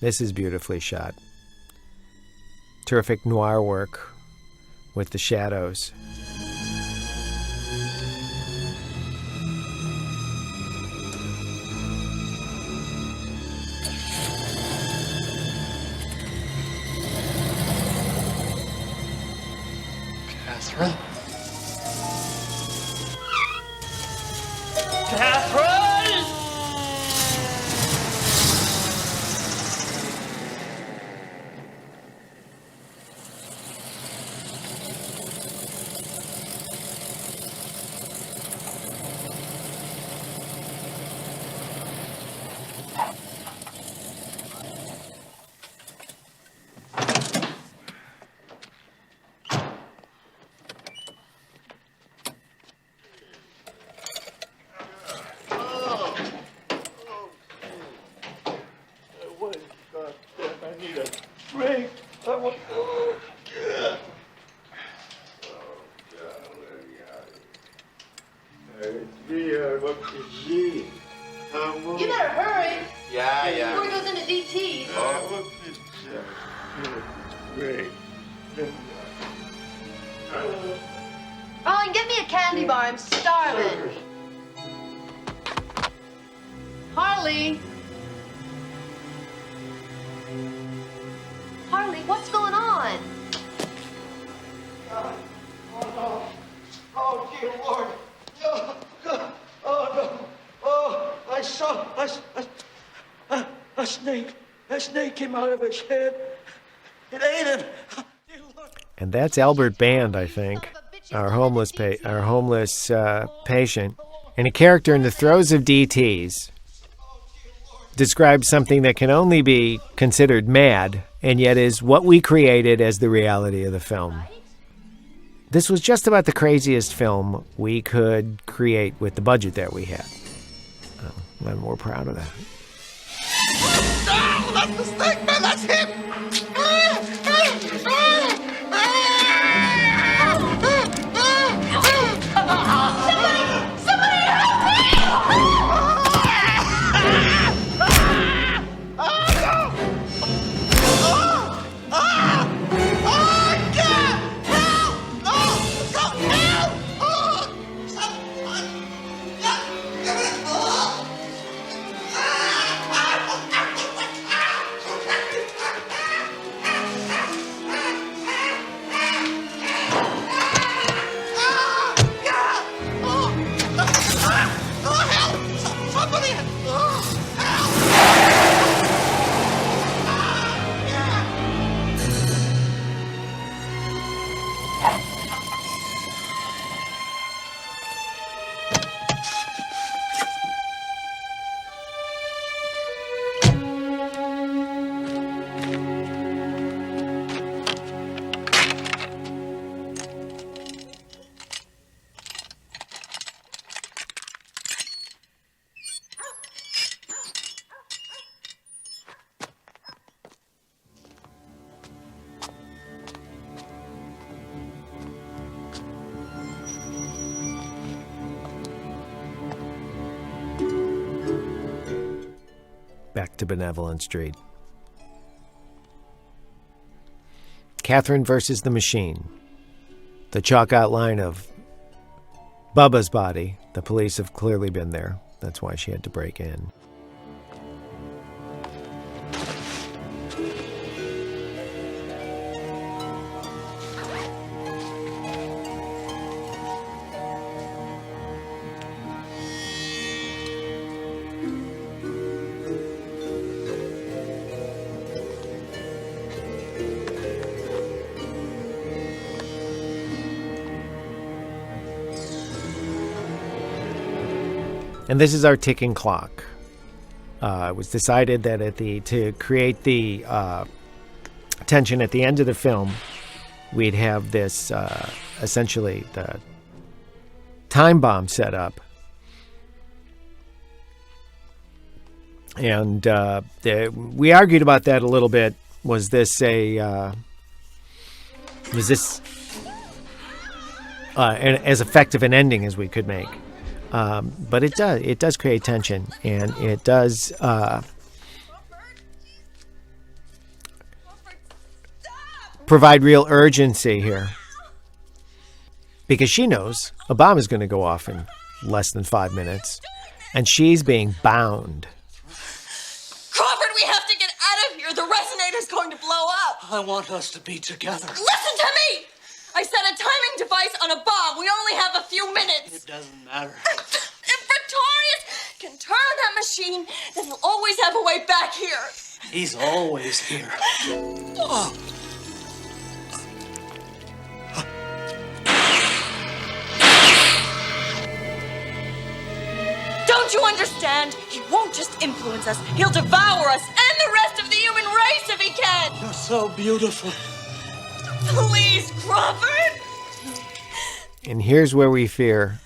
This is beautifully shot. Terrific noir work with the shadows. Catherine? You better hurry. Yeah. Before he goes into DT. Oh, and get me a candy bar. I'm starving. Harley. Harley, what's going on? Oh, no. Oh, dear Lord. Oh, no. Oh, I saw a snake. A snake came out of his head. It ate him. And that's Albert Band, I think, our homeless patient. And a character in the throes of DTs describes something that can only be considered mad, and yet is what we created as the reality of the film. This was just about the craziest film we could create with the budget that we had. And we're proud of that. No, that's the snake, man. That's him. Somebody help me! back to Benevolent Street. Catherine versus the machine. The chalk outline of Bubba's body. The police have clearly been there. That's why she had to break in. And this is our ticking clock. It was decided that to create the tension at the end of the film, we'd have this essentially the time bomb set up, and we argued about that a little bit. Was this as effective an ending as we could make? But it does create tension, and it does provide real urgency here, because she knows a bomb is going to go off in less than 5 minutes, and she's being bound. Crawford, we have to get out of here. The resonator's going to blow up. I want us to be together. Listen to me! I set a timing device on a bomb. We only have a few minutes. It doesn't matter. If Pretorius can turn that machine, then he'll always have a way back here. He's always here. Oh. Don't you understand? He won't just influence us. He'll devour us and the rest of the human race if he can. You're so beautiful. Please, Crawford! And here's where we fear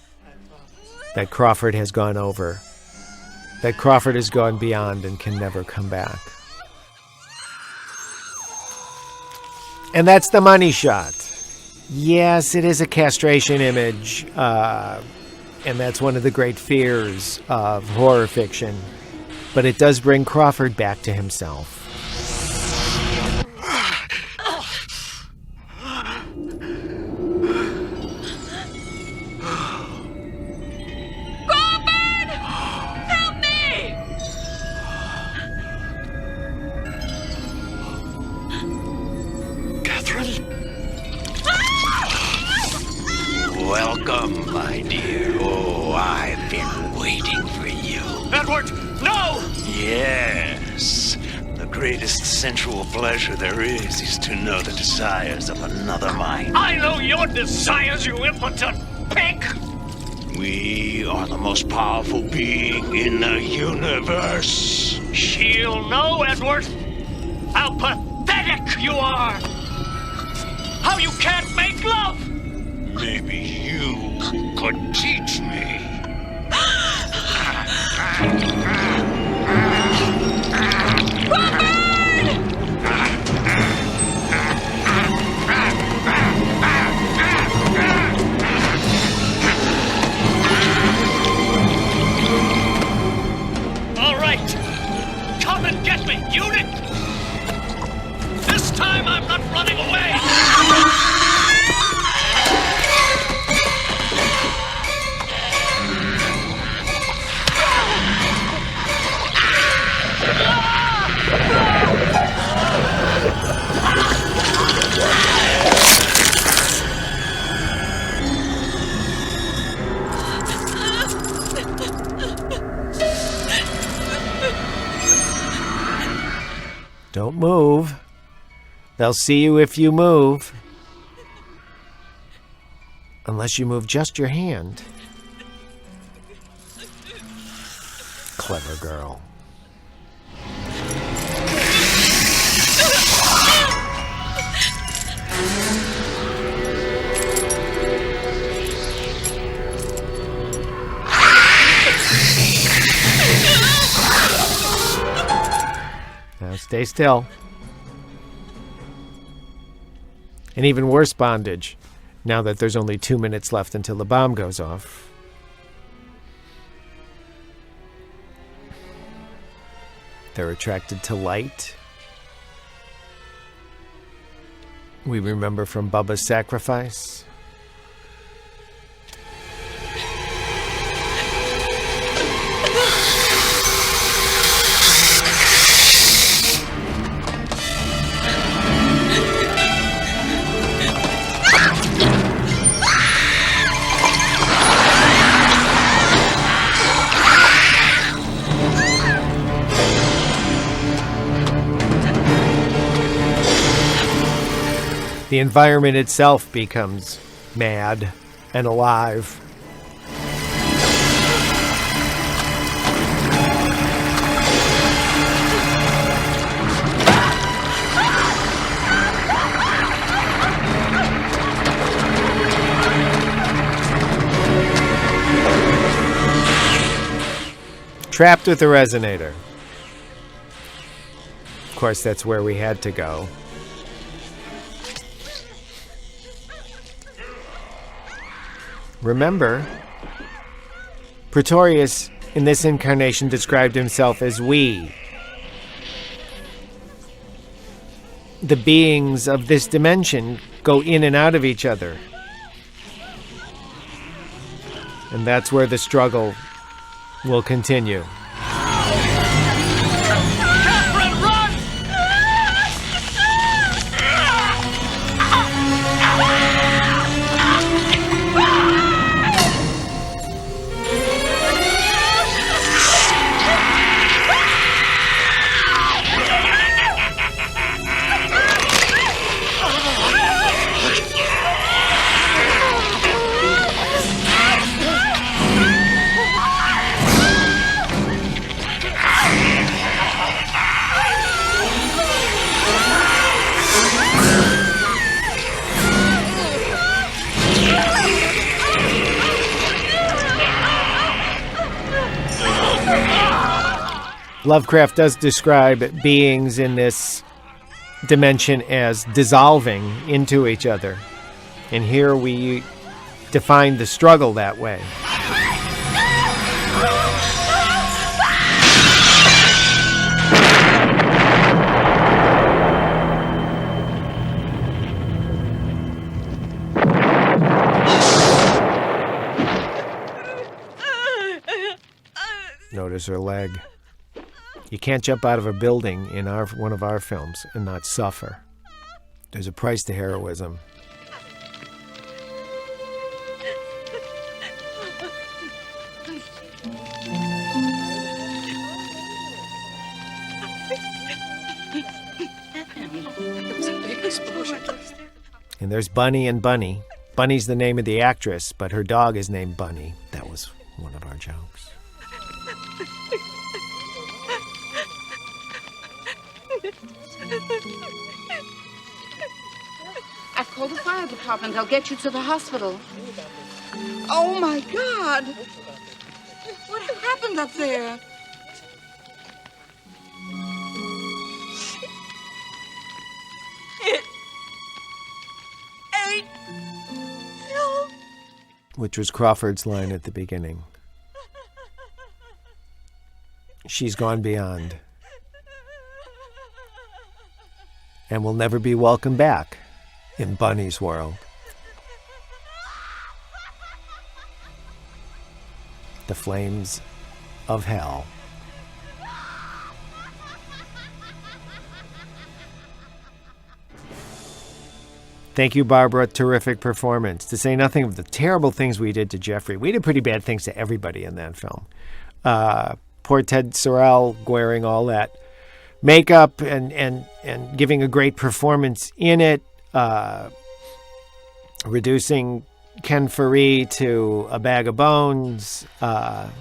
that Crawford has gone over. That Crawford has gone beyond and can never come back. And that's the money shot. Yes, it is a castration image. And that's one of the great fears of horror fiction. But it does bring Crawford back to himself. Welcome, my dear. Oh, I've been waiting for you. Edward, no! Yes. The greatest sensual pleasure there is to know the desires of another mind. I know your desires, you impotent pig! We are the most powerful being in the universe. She'll know, Edward, how pathetic you are! How you can't make love! Maybe you could teach me. All right, come and get me, unit! This time I'm not running away! Don't move. They'll see you if you move. Unless you move just your hand. Clever girl. Now stay still. And even worse bondage, now that there's only 2 minutes left until the bomb goes off. They're attracted to light. We remember from Bubba's Sacrifice. The environment itself becomes mad and alive. Trapped with the resonator. Of course, that's where we had to go. Remember, Pretorius in this incarnation described himself as we. The beings of this dimension go in and out of each other. And that's where the struggle will continue. Lovecraft does describe beings in this dimension as dissolving into each other. And here we define the struggle that way. Notice her leg. You can't jump out of a building in one of our films and not suffer. There's a price to heroism. And there's Bunny and Bunny. Bunny's the name of the actress, but her dog is named Bunny. That was one of our jokes. I've called the fire department. I'll get you to the hospital. Oh, my God. What happened up there? It ate Phil. Which was Crawford's line at the beginning. She's gone beyond. And will never be welcome back in Bunny's world. The flames of hell. Thank you, Barbara. Terrific performance. To say nothing of the terrible things we did to Jeffrey. We did pretty bad things to everybody in that film. Poor Ted Sorrell wearing all that makeup and giving a great performance in it. Reducing Ken Faree to a bag of bones. I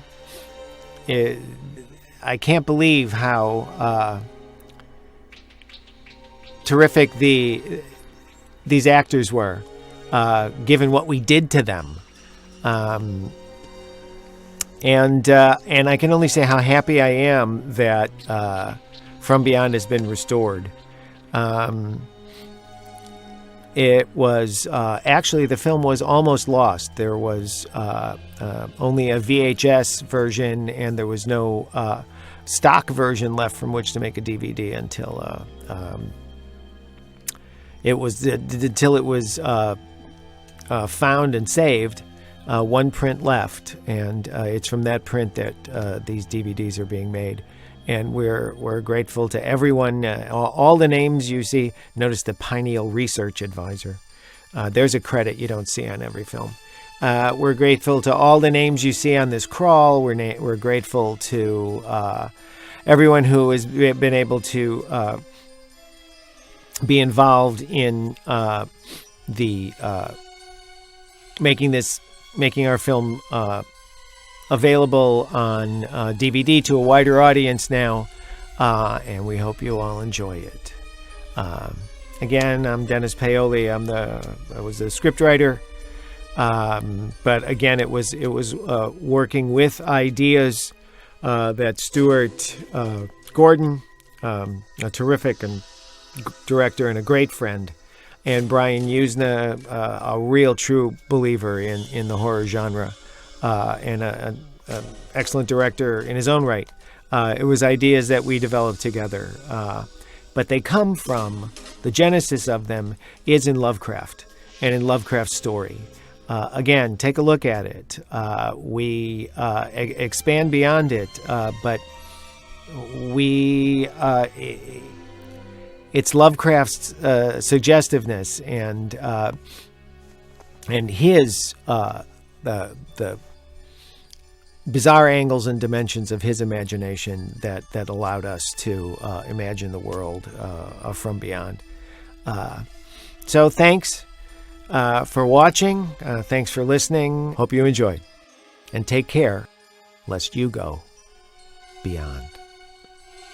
can't believe how terrific these actors were, given what we did to them. And I can only say how happy I am that From Beyond has been restored. It was actually, the film was almost lost. There was only a VHS version, and there was no stock version left from which to make a DVD until it was found and saved. One print left, and it's from that print that these DVDs are being made. And we're grateful to everyone, all the names you see. Notice the Pineal Research Advisor. There's a credit you don't see on every film. We're grateful to all the names you see on this crawl. We're grateful to everyone who has been able to be involved in making our film available on DVD to a wider audience now, and we hope you all enjoy it. Again, I'm Dennis Paoli. I was the scriptwriter, but again, it was working with ideas that Stuart Gordon, a terrific director and a great friend, and Brian Usna, a real true believer in the horror genre, and an excellent director in his own right. It was ideas that we developed together, but they come from, the genesis of them is in Lovecraft and in Lovecraft's story. Again, take a look at it. We expand beyond it, but it's Lovecraft's suggestiveness and his the bizarre angles and dimensions of his imagination that allowed us to imagine the world from beyond. So thanks for watching. Thanks for listening. Hope you enjoyed. And take care, lest you go beyond.